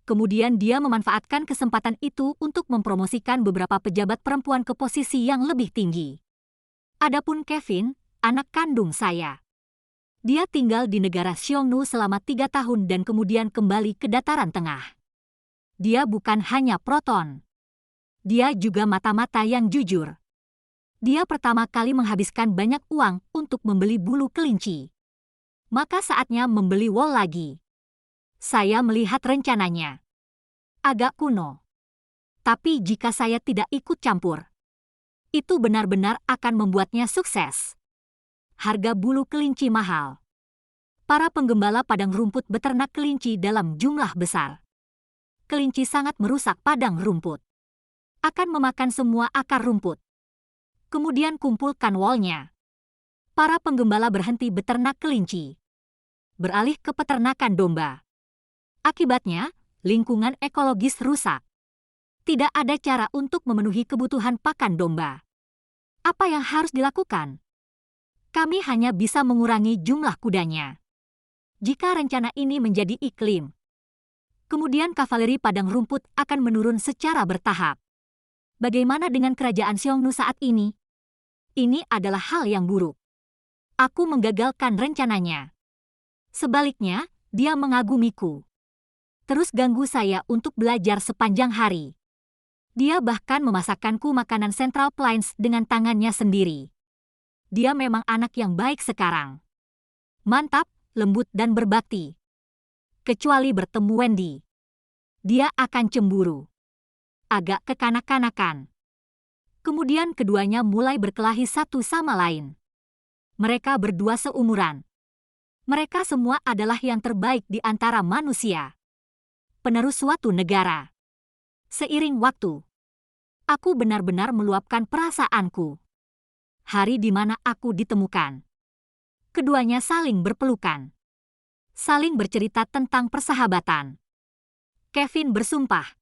Kemudian dia memanfaatkan kesempatan itu untuk mempromosikan beberapa pejabat perempuan ke posisi yang lebih tinggi. Adapun Kevin, anak kandung saya. Dia tinggal di negara Xiongnu selama 3 tahun dan kemudian kembali ke dataran tengah. Dia bukan hanya proton. Dia juga mata-mata yang jujur. Dia pertama kali menghabiskan banyak uang untuk membeli bulu kelinci. Maka saatnya membeli wol lagi. Saya melihat rencananya. Agak kuno. Tapi jika saya tidak ikut campur, itu benar-benar akan membuatnya sukses. Harga bulu kelinci mahal. Para penggembala padang rumput beternak kelinci dalam jumlah besar. Kelinci sangat merusak padang rumput. Akan memakan semua akar rumput. Kemudian kumpulkan wolnya. Para penggembala berhenti beternak kelinci. Beralih ke peternakan domba. Akibatnya, lingkungan ekologis rusak. Tidak ada cara untuk memenuhi kebutuhan pakan domba. Apa yang harus dilakukan? Kami hanya bisa mengurangi jumlah kudanya. Jika rencana ini menjadi iklim, kemudian kavaleri padang rumput akan menurun secara bertahap. Bagaimana dengan kerajaan Xiongnu saat ini? Ini adalah hal yang buruk. Aku menggagalkan rencananya. Sebaliknya, dia mengagumiku. Terus ganggu saya untuk belajar sepanjang hari. Dia bahkan memasakkanku makanan Central Plains dengan tangannya sendiri. Dia memang anak yang baik sekarang. Mantap, lembut dan berbakti. Kecuali bertemu Wendy. Dia akan cemburu. Agak kekanak-kanakan. Kemudian keduanya mulai berkelahi satu sama lain. Mereka berdua seumuran. Mereka semua adalah yang terbaik di antara manusia. Penerus suatu negara. Seiring waktu, aku benar-benar meluapkan perasaanku. Hari di mana aku ditemukan. Keduanya saling berpelukan. Saling bercerita tentang persahabatan. Kevin bersumpah.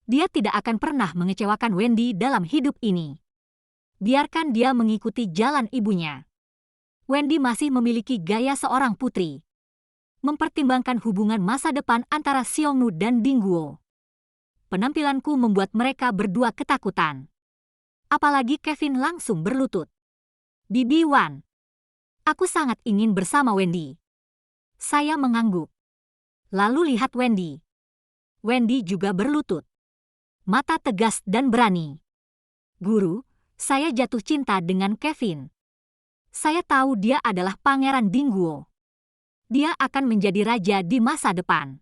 Dia tidak akan pernah mengecewakan Wendy dalam hidup ini. Biarkan dia mengikuti jalan ibunya. Wendy masih memiliki gaya seorang putri. Mempertimbangkan hubungan masa depan antara Xiongnu dan Dingguo. Penampilanku membuat mereka berdua ketakutan. Apalagi Kevin langsung berlutut. Bibi Wan. Aku sangat ingin bersama Wendy. Saya mengangguk. Lalu lihat Wendy. Wendy juga berlutut. Mata tegas dan berani. Guru, Saya jatuh cinta dengan Kevin. Saya tahu dia adalah Pangeran Dingguo. Dia akan menjadi raja di masa depan.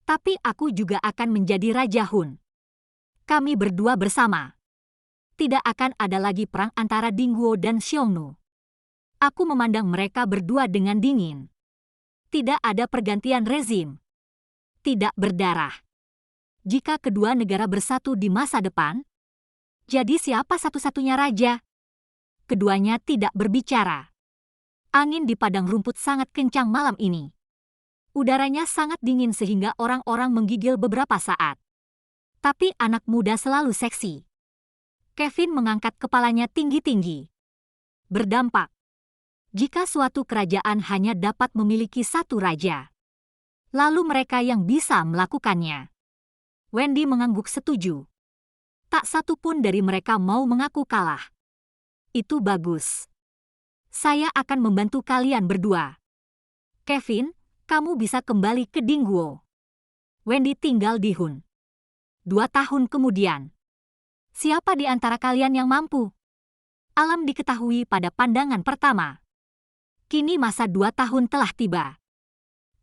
Tapi aku juga akan menjadi Raja Hun. Kami berdua bersama. Tidak akan ada lagi perang antara Dingguo dan Xiongnu. Aku memandang mereka berdua dengan dingin. Tidak ada pergantian rezim. Tidak berdarah. Jika kedua negara bersatu di masa depan, jadi siapa satu-satunya raja? Keduanya tidak berbicara. Angin di padang rumput sangat kencang malam ini. Udaranya sangat dingin sehingga orang-orang menggigil beberapa saat. Tapi anak muda selalu seksi. Kevin mengangkat kepalanya tinggi-tinggi. Berdampak. Jika suatu kerajaan hanya dapat memiliki satu raja, lalu mereka yang bisa melakukannya. Wendy mengangguk setuju. Tak satu pun dari mereka mau mengaku kalah. Itu bagus. Saya akan membantu kalian berdua. Kevin, kamu bisa kembali ke Dingguo. Wendy tinggal di Hun. 2 tahun kemudian. Siapa di antara kalian yang mampu? Alam diketahui pada pandangan pertama. Kini masa 2 tahun telah tiba.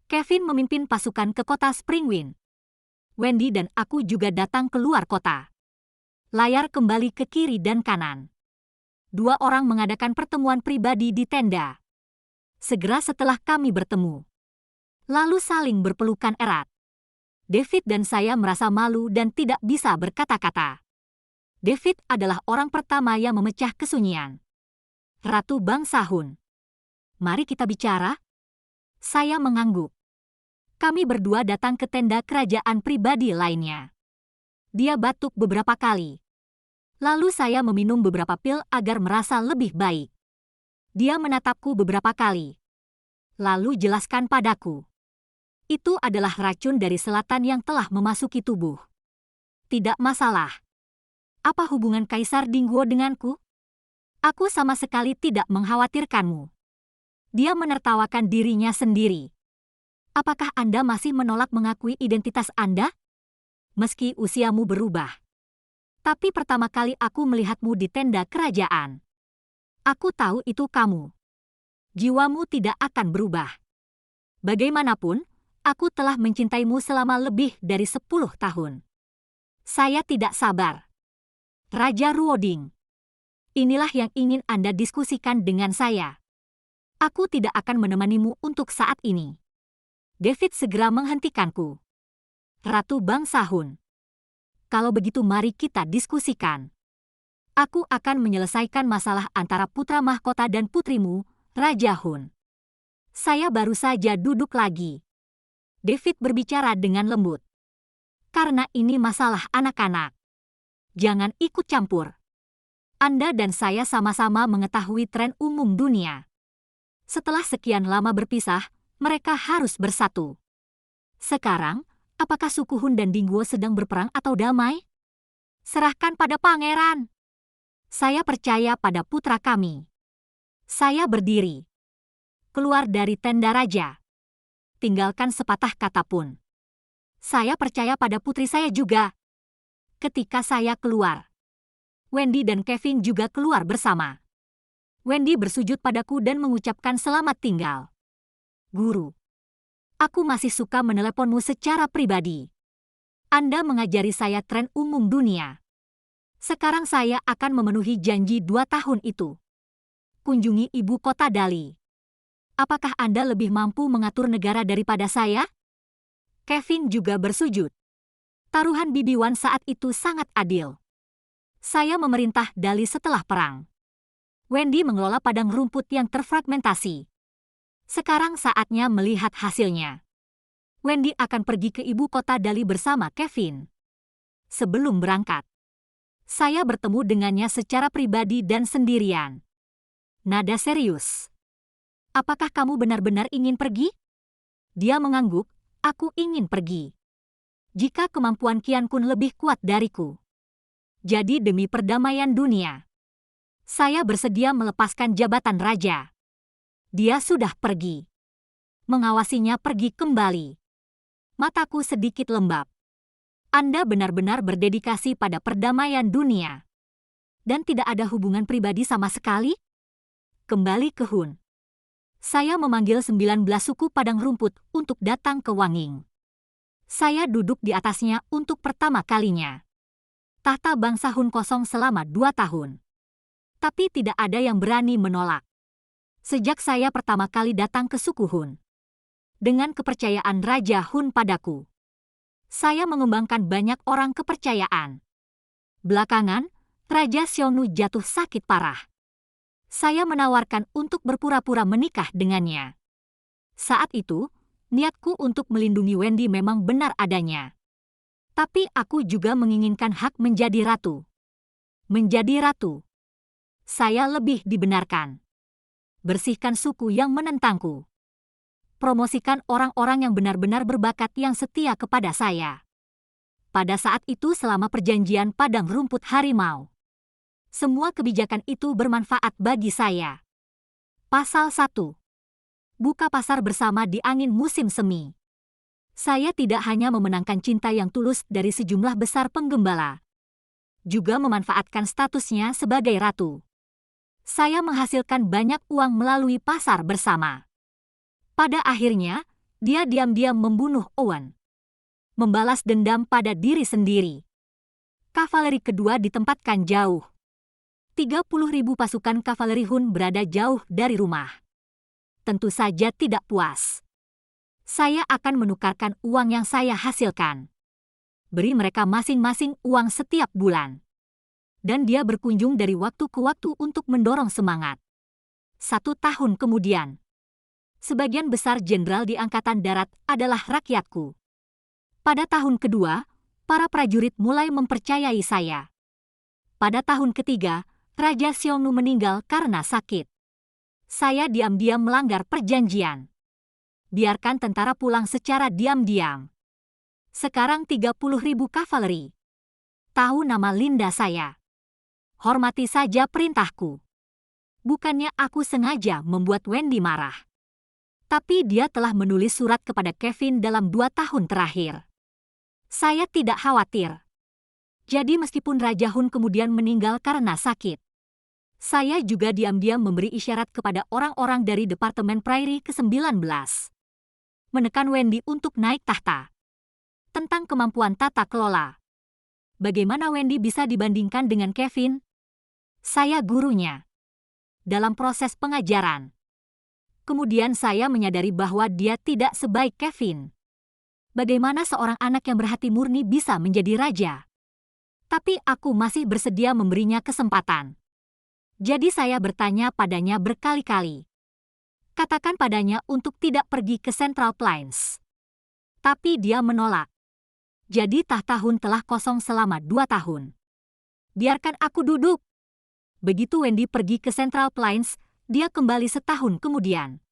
Kevin memimpin pasukan ke kota Springwind. Wendy dan aku juga datang keluar kota. Layar kembali ke kiri dan kanan. 2 orang mengadakan pertemuan pribadi di tenda. Segera setelah kami bertemu. Lalu saling berpelukan erat. David dan saya merasa malu dan tidak bisa berkata-kata. David adalah orang pertama yang memecah kesunyian. Ratu Bangsa Hun. Mari kita bicara. Saya mengangguk. Kami berdua datang ke tenda kerajaan pribadi lainnya. Dia batuk beberapa kali. Lalu saya meminum beberapa pil agar merasa lebih baik. Dia menatapku beberapa kali. Lalu jelaskan padaku. Itu adalah racun dari selatan yang telah memasuki tubuh. Tidak masalah. Apa hubungan Kaisar Dingguo denganku? Aku sama sekali tidak mengkhawatirkanmu. Dia menertawakan dirinya sendiri. Apakah Anda masih menolak mengakui identitas Anda? Meski usiamu berubah. Tapi pertama kali aku melihatmu di tenda kerajaan. Aku tahu itu kamu. Jiwamu tidak akan berubah. Bagaimanapun, aku telah mencintaimu selama lebih dari 10 tahun. Saya tidak sabar. Raja Ruoding. Inilah yang ingin Anda diskusikan dengan saya. Aku tidak akan menemanimu untuk saat ini. David segera menghentikanku. Ratu Bangsa Hun. Kalau begitu mari kita diskusikan. Aku akan menyelesaikan masalah antara putra mahkota dan putrimu, Raja Hun. Saya baru saja duduk lagi. David berbicara dengan lembut. Karena ini masalah anak-anak. Jangan ikut campur. Anda dan saya sama-sama mengetahui tren umum dunia. Setelah sekian lama berpisah, mereka harus bersatu. Sekarang, apakah suku Hun dan Dingguo sedang berperang atau damai? Serahkan pada pangeran. Saya percaya pada putra kami. Saya berdiri. Keluar dari tenda raja. Tinggalkan sepatah kata pun. Saya percaya pada putri saya juga. Ketika saya keluar, Wendy dan Kevin juga keluar bersama. Wendy bersujud padaku dan mengucapkan selamat tinggal. Guru, aku masih suka meneleponmu secara pribadi. Anda mengajari saya tren umum dunia. Sekarang saya akan memenuhi janji 2 tahun itu. Kunjungi ibu kota Dali. Apakah Anda lebih mampu mengatur negara daripada saya? Kevin juga bersujud. Taruhan bibiwan saat itu sangat adil. Saya memerintah Dali setelah perang. Wendy mengelola padang rumput yang terfragmentasi. Sekarang saatnya melihat hasilnya. Wendy akan pergi ke ibu kota Dali bersama Kevin. Sebelum berangkat, saya bertemu dengannya secara pribadi dan sendirian. Nada serius. Apakah kamu benar-benar ingin pergi? Dia mengangguk, aku ingin pergi. Jika kemampuan Qian Kun lebih kuat dariku. Jadi demi perdamaian dunia. Saya bersedia melepaskan jabatan raja. Dia sudah pergi. Mengawasinya pergi kembali. Mataku sedikit lembab. Anda benar-benar berdedikasi pada perdamaian dunia. dan tidak ada hubungan pribadi sama sekali? Kembali ke Hun. Saya memanggil 19 suku padang rumput untuk datang ke Wanging. Saya duduk di atasnya untuk pertama kalinya. Tahta bangsa Hun kosong selama 2 tahun. Tapi tidak ada yang berani menolak. Sejak saya pertama kali datang ke suku Hun. Dengan kepercayaan Raja Hun padaku, saya mengembangkan banyak orang kepercayaan. Belakangan, Raja Xiongnu jatuh sakit parah. Saya menawarkan untuk berpura-pura menikah dengannya. Saat itu, niatku untuk melindungi Wendy memang benar adanya. Tapi aku juga menginginkan hak menjadi ratu. Menjadi ratu. Saya lebih dibenarkan. Bersihkan suku yang menentangku. Promosikan orang-orang yang benar-benar berbakat yang setia kepada saya. Pada saat itu selama perjanjian padang rumput harimau. Semua kebijakan itu bermanfaat bagi saya. Pasal 1. Buka pasar bersama di angin musim semi. Saya tidak hanya memenangkan cinta yang tulus dari sejumlah besar penggembala, juga memanfaatkan statusnya sebagai ratu. Saya menghasilkan banyak uang melalui pasar bersama. Pada akhirnya, dia diam-diam membunuh Owen. Membalas dendam pada diri sendiri. Kavaleri kedua ditempatkan jauh. 30.000 pasukan kavaleri Hun berada jauh dari rumah. Tentu saja tidak puas. Saya akan menukarkan uang yang saya hasilkan. Beri mereka masing-masing uang setiap bulan. Dan dia berkunjung dari waktu ke waktu untuk mendorong semangat. 1 tahun kemudian, sebagian besar jenderal di Angkatan Darat adalah rakyatku. Pada tahun kedua, para prajurit mulai mempercayai saya. Pada tahun ketiga, Raja Xiongnu meninggal karena sakit. Saya diam-diam melanggar perjanjian. Biarkan tentara pulang secara diam-diam. Sekarang 30.000 kavaleri. Tahu nama Linda saya. Hormati saja perintahku. Bukannya aku sengaja membuat Wendy marah. Tapi dia telah menulis surat kepada Kevin dalam 2 tahun terakhir. Saya tidak khawatir. Jadi meskipun Raja Hun kemudian meninggal karena sakit, saya juga diam-diam memberi isyarat kepada orang-orang dari Departemen Prairie ke-19. Menekan Wendy untuk naik tahta. Tentang kemampuan tata kelola. Bagaimana Wendy bisa dibandingkan dengan Kevin? Saya gurunya. Dalam proses pengajaran. Kemudian saya menyadari bahwa dia tidak sebaik Kevin. Bagaimana seorang anak yang berhati murni bisa menjadi raja? Tapi aku masih bersedia memberinya kesempatan. Jadi saya bertanya padanya berkali-kali. Katakan padanya untuk tidak pergi ke Central Plains. Tapi dia menolak. Jadi tahta Hun telah kosong selama 2 tahun. Biarkan aku duduk. Begitu Wendy pergi ke Central Plains, dia kembali setahun kemudian.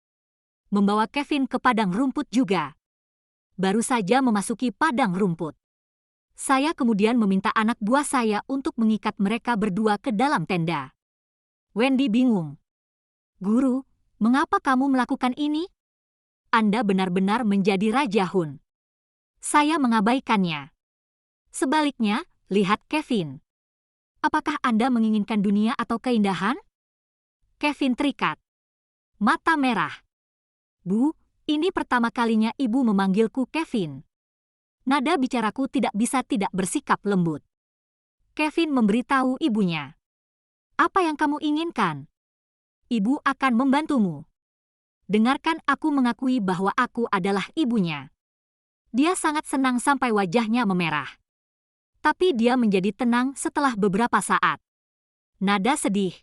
Membawa Kevin ke padang rumput juga. Baru saja memasuki padang rumput. Saya kemudian meminta anak buah saya untuk mengikat mereka berdua ke dalam tenda. Wendy bingung. Guru, mengapa kamu melakukan ini? Anda benar-benar menjadi Raja Hun. Saya mengabaikannya. Sebaliknya, lihat Kevin. Apakah Anda menginginkan dunia atau keindahan? Kevin terikat. Mata merah. Bu, ini pertama kalinya ibu memanggilku Kevin. Nada bicaraku tidak bisa tidak bersikap lembut. Kevin memberitahu ibunya. Apa yang kamu inginkan? Ibu akan membantumu. Dengarkan aku mengakui bahwa aku adalah ibunya. Dia sangat senang sampai wajahnya memerah. Tapi dia menjadi tenang setelah beberapa saat. Nada sedih.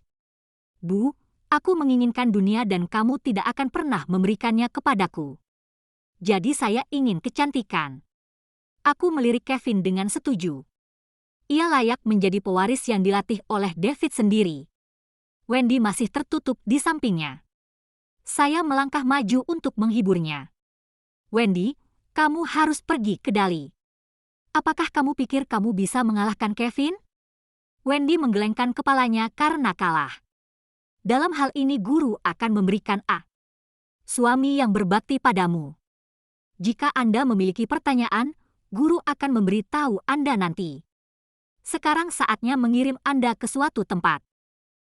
Bu, aku menginginkan dunia dan kamu tidak akan pernah memberikannya kepadaku. Jadi saya ingin kecantikan. Aku melirik Kevin dengan setuju. Ia layak menjadi pewaris yang dilatih oleh David sendiri. Wendy masih tertutup di sampingnya. Saya melangkah maju untuk menghiburnya. Wendy, kamu harus pergi ke Dali. Apakah kamu pikir kamu bisa mengalahkan Kevin? Wendy menggelengkan kepalanya karena kalah. Dalam hal ini guru akan memberikan suami yang berbakti padamu. Jika Anda memiliki pertanyaan, guru akan memberitahu Anda nanti. Sekarang saatnya mengirim Anda ke suatu tempat.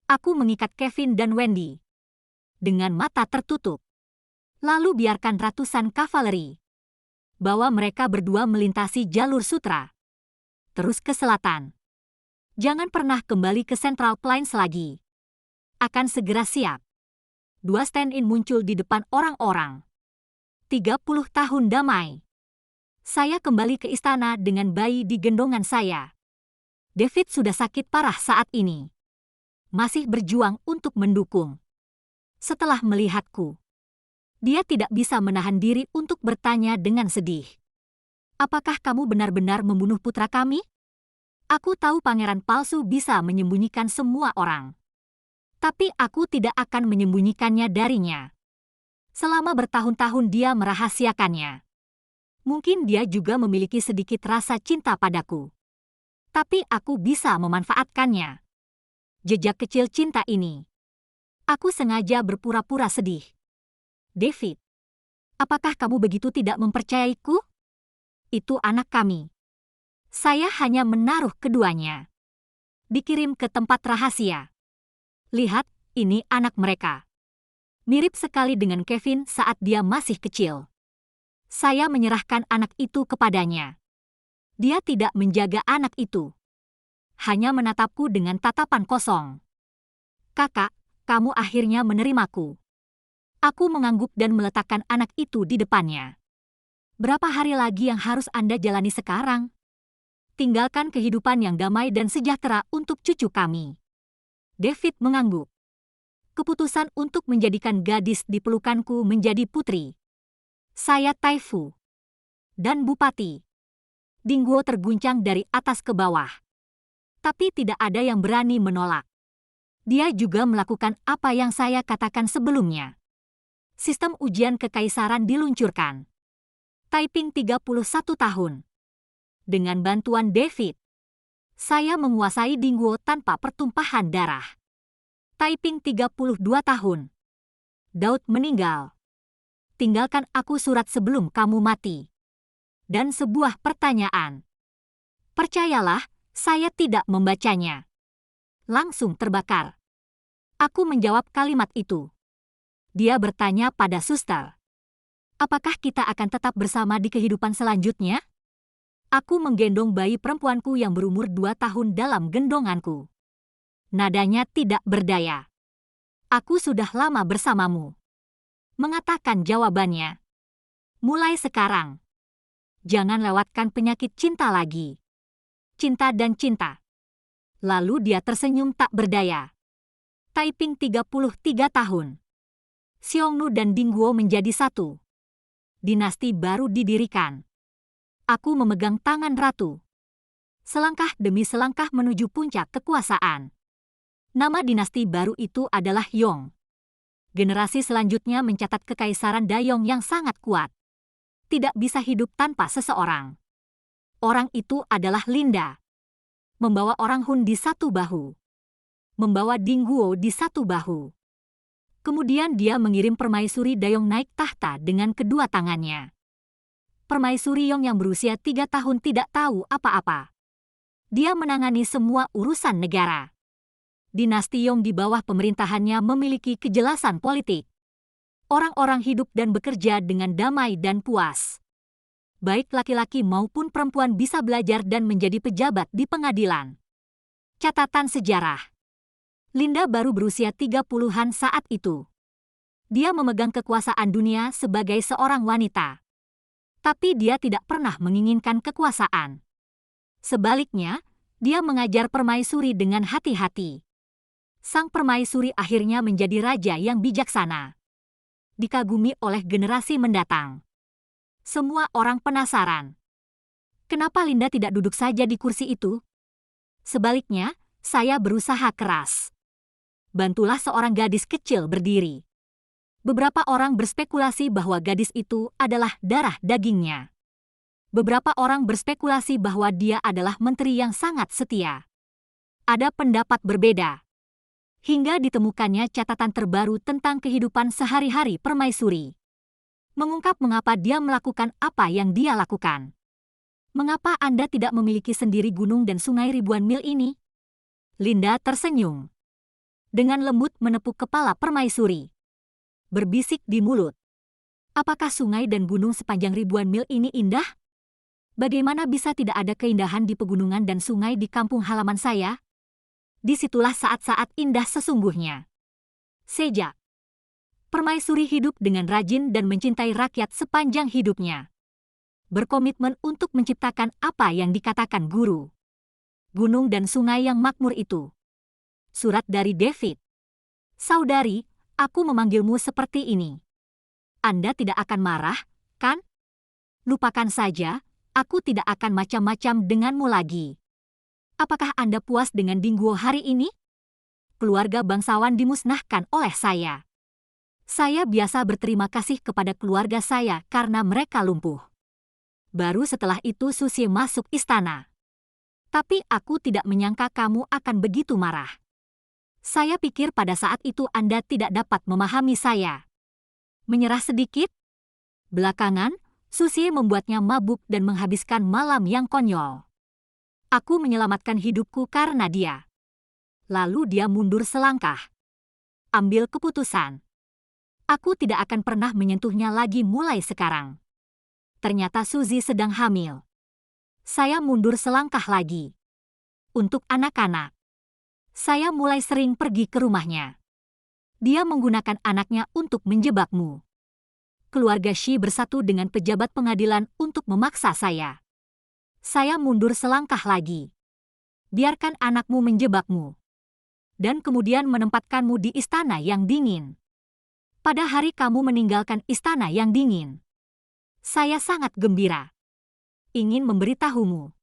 Aku mengikat Kevin dan Wendy dengan mata tertutup. Lalu biarkan ratusan kavaleri bawa mereka berdua melintasi jalur sutra. Terus ke selatan. Jangan pernah kembali ke Central Plains lagi. Akan segera siap. 2 stand-in muncul di depan orang-orang. 30 tahun damai. Saya kembali ke istana dengan bayi di gendongan saya. David sudah sakit parah saat ini. Masih berjuang untuk mendukung. Setelah melihatku, dia tidak bisa menahan diri untuk bertanya dengan sedih. Apakah kamu benar-benar membunuh putra kami? Aku tahu pangeran palsu bisa menyembunyikan semua orang. Tapi aku tidak akan menyembunyikannya darinya. Selama bertahun-tahun dia merahasiakannya. Mungkin dia juga memiliki sedikit rasa cinta padaku. Tapi aku bisa memanfaatkannya. Jejak kecil cinta ini. Aku sengaja berpura-pura sedih. David, apakah kamu begitu tidak mempercayaiku? Itu anak kami. Saya hanya menaruh keduanya. Dikirim ke tempat rahasia. Lihat, ini anak mereka. Mirip sekali dengan Kevin saat dia masih kecil. Saya menyerahkan anak itu kepadanya. Dia tidak menjaga anak itu. Hanya menatapku dengan tatapan kosong. Kakak, kamu akhirnya menerimaku. Aku mengangguk dan meletakkan anak itu di depannya. Berapa hari lagi yang harus Anda jalani sekarang? Tinggalkan kehidupan yang damai dan sejahtera untuk cucu kami. David mengangguk. Keputusan untuk menjadikan gadis di pelukanku menjadi putri. Saya Taifu. Dan Bupati. Dingguo terguncang dari atas ke bawah. Tapi tidak ada yang berani menolak. Dia juga melakukan apa yang saya katakan sebelumnya. Sistem ujian kekaisaran diluncurkan. Taiping 31 tahun. Dengan bantuan David, saya menguasai Dingguo tanpa pertumpahan darah. Taiping 32 tahun. Daud meninggal. Tinggalkan aku surat sebelum kamu mati. Dan sebuah pertanyaan. Percayalah, saya tidak membacanya. Langsung terbakar. Aku menjawab kalimat itu. Dia bertanya pada suster. Apakah kita akan tetap bersama di kehidupan selanjutnya? Aku menggendong bayi perempuanku yang berumur 2 tahun dalam gendonganku. Nadanya tidak berdaya. Aku sudah lama bersamamu. Mengatakan jawabannya. Mulai sekarang. Jangan lewatkan penyakit cinta lagi. Cinta dan cinta. Lalu dia tersenyum tak berdaya. Taiping 33 tahun. Xiongnu dan Dingguo menjadi satu. Dinasti baru didirikan. Aku memegang tangan ratu. Selangkah demi selangkah menuju puncak kekuasaan. Nama dinasti baru itu adalah Yong. Generasi selanjutnya mencatat kekaisaran Dayong yang sangat kuat. Tidak bisa hidup tanpa seseorang. Orang itu adalah Linda. Membawa orang Hun di satu bahu. Membawa Dingguo di satu bahu. Kemudian dia mengirim Permaisuri Dayong naik tahta dengan kedua tangannya. Permaisuri Yong yang berusia 3 tahun tidak tahu apa-apa. Dia menangani semua urusan negara. Dinasti Yong di bawah pemerintahannya memiliki kejelasan politik. Orang-orang hidup dan bekerja dengan damai dan puas. Baik laki-laki maupun perempuan bisa belajar dan menjadi pejabat di pengadilan. Catatan sejarah. Linda baru berusia 30-an saat itu. Dia memegang kekuasaan dunia sebagai seorang wanita. Tapi dia tidak pernah menginginkan kekuasaan. Sebaliknya, dia mengajar permaisuri dengan hati-hati. Sang permaisuri akhirnya menjadi raja yang bijaksana. Dikagumi oleh generasi mendatang. Semua orang penasaran. Kenapa Linda tidak duduk saja di kursi itu? Sebaliknya, saya berusaha keras. Bantulah seorang gadis kecil berdiri. Beberapa orang berspekulasi bahwa gadis itu adalah darah dagingnya. Beberapa orang berspekulasi bahwa dia adalah menteri yang sangat setia. Ada pendapat berbeda. Hingga ditemukannya catatan terbaru tentang kehidupan sehari-hari permaisuri. Mengungkap mengapa dia melakukan apa yang dia lakukan. Mengapa Anda tidak memiliki sendiri gunung dan sungai ribuan mil ini? Linda tersenyum. Dengan lembut menepuk kepala permaisuri. Berbisik di mulut. Apakah sungai dan gunung sepanjang ribuan mil ini indah? Bagaimana bisa tidak ada keindahan di pegunungan dan sungai di kampung halaman saya? Disitulah saat-saat indah sesungguhnya. Sejak permaisuri hidup dengan rajin dan mencintai rakyat sepanjang hidupnya. Berkomitmen untuk menciptakan apa yang dikatakan guru. Gunung dan sungai yang makmur itu. Surat dari David. Saudari, aku memanggilmu seperti ini. Anda tidak akan marah, kan? Lupakan saja, aku tidak akan macam-macam denganmu lagi. Apakah Anda puas dengan Dingguo hari ini? Keluarga bangsawan dimusnahkan oleh saya. Saya biasa berterima kasih kepada keluarga saya karena mereka lumpuh. Baru setelah itu Susie masuk istana. Tapi aku tidak menyangka kamu akan begitu marah. Saya pikir pada saat itu Anda tidak dapat memahami saya. Menyerah sedikit? Belakangan, Susie membuatnya mabuk dan menghabiskan malam yang konyol. Aku menyelamatkan hidupku karena dia. Lalu dia mundur selangkah. Ambil keputusan. Aku tidak akan pernah menyentuhnya lagi mulai sekarang. Ternyata Suzy sedang hamil. Saya mundur selangkah lagi. Untuk anak-anak. Saya mulai sering pergi ke rumahnya. Dia menggunakan anaknya untuk menjebakmu. Keluarga Shi bersatu dengan pejabat pengadilan untuk memaksa saya. Saya mundur selangkah lagi. Biarkan anakmu menjebakmu. Dan kemudian menempatkanmu di istana yang dingin. Pada hari kamu meninggalkan istana yang dingin. Saya sangat gembira. Ingin memberitahumu.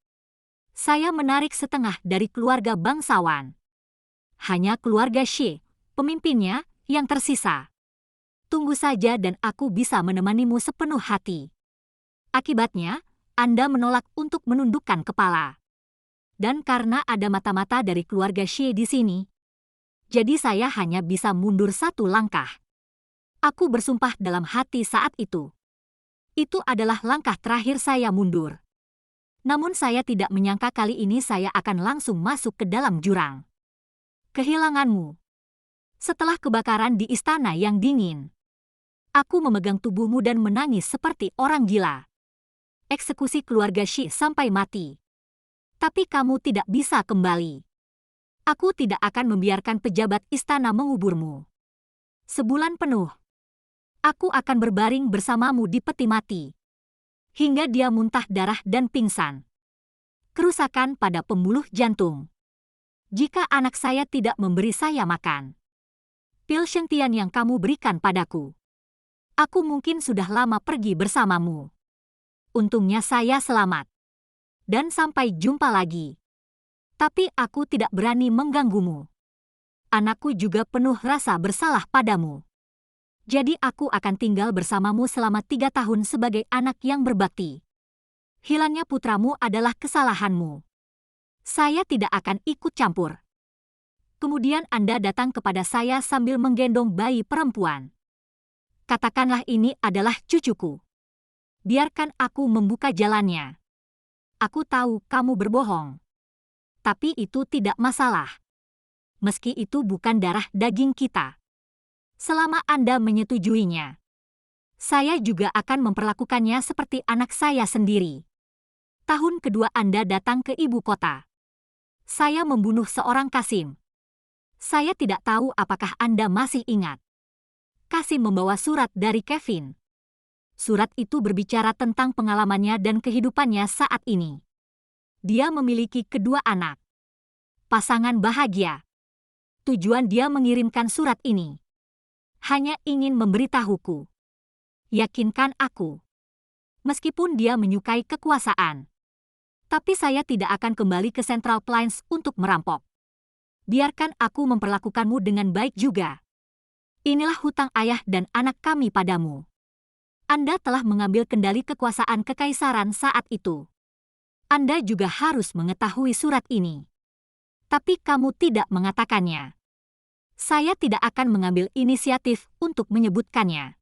Saya menarik setengah dari keluarga bangsawan. Hanya keluarga Shi, pemimpinnya, yang tersisa. Tunggu saja dan aku bisa menemanimu sepenuh hati. Akibatnya, Anda menolak untuk menundukkan kepala. Dan karena ada mata-mata dari keluarga Shi di sini, jadi saya hanya bisa mundur satu langkah. Aku bersumpah dalam hati saat itu. Itu adalah langkah terakhir saya mundur. Namun saya tidak menyangka kali ini saya akan langsung masuk ke dalam jurang. Kehilanganmu. Setelah kebakaran di istana yang dingin. Aku memegang tubuhmu dan menangis seperti orang gila. Eksekusi keluarga Shi sampai mati. Tapi kamu tidak bisa kembali. Aku tidak akan membiarkan pejabat istana menguburmu. Sebulan penuh. Aku akan berbaring bersamamu di peti mati. Hingga dia muntah darah dan pingsan. Kerusakan pada pembuluh jantung. Jika anak saya tidak memberi saya makan. Pil Shengtian yang kamu berikan padaku. Aku mungkin sudah lama pergi bersamamu. Untungnya saya selamat. Dan sampai jumpa lagi. Tapi aku tidak berani mengganggumu. Anakku juga penuh rasa bersalah padamu. Jadi aku akan tinggal bersamamu selama 3 tahun sebagai anak yang berbakti. Hilangnya putramu adalah kesalahanmu. Saya tidak akan ikut campur. Kemudian Anda datang kepada saya sambil menggendong bayi perempuan. Katakanlah ini adalah cucuku. Biarkan aku membuka jalannya. Aku tahu kamu berbohong. Tapi itu tidak masalah. Meski itu bukan darah daging kita. Selama Anda menyetujuinya. Saya juga akan memperlakukannya seperti anak saya sendiri. Tahun kedua Anda datang ke ibu kota. Saya membunuh seorang Kasim. Saya tidak tahu apakah Anda masih ingat. Kasim membawa surat dari Kevin. Surat itu berbicara tentang pengalamannya dan kehidupannya saat ini. Dia memiliki kedua anak. Pasangan bahagia. Tujuan dia mengirimkan surat ini. Hanya ingin memberitahuku. Yakinkan aku. Meskipun dia menyukai kekuasaan. Tapi saya tidak akan kembali ke Central Plains untuk merampok. Biarkan aku memperlakukanmu dengan baik juga. Inilah hutang ayah dan anak kami padamu. Anda telah mengambil kendali kekuasaan kekaisaran saat itu. Anda juga harus mengetahui surat ini. Tapi kamu tidak mengatakannya. Saya tidak akan mengambil inisiatif untuk menyebutkannya.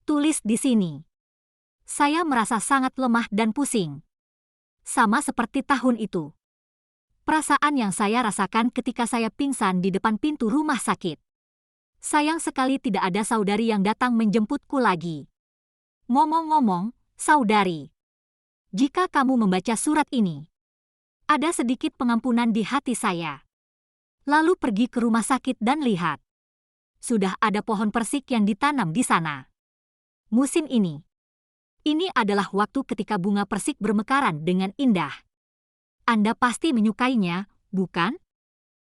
Tulis di sini. Saya merasa sangat lemah dan pusing. Sama seperti tahun itu. Perasaan yang saya rasakan ketika saya pingsan di depan pintu rumah sakit. Sayang sekali tidak ada saudari yang datang menjemputku lagi. Ngomong-ngomong, saudari, jika kamu membaca surat ini, ada sedikit pengampunan di hati saya. Lalu pergi ke rumah sakit dan lihat. Sudah ada pohon persik yang ditanam di sana. Musim ini adalah waktu ketika bunga persik bermekaran dengan indah. Anda pasti menyukainya, bukan?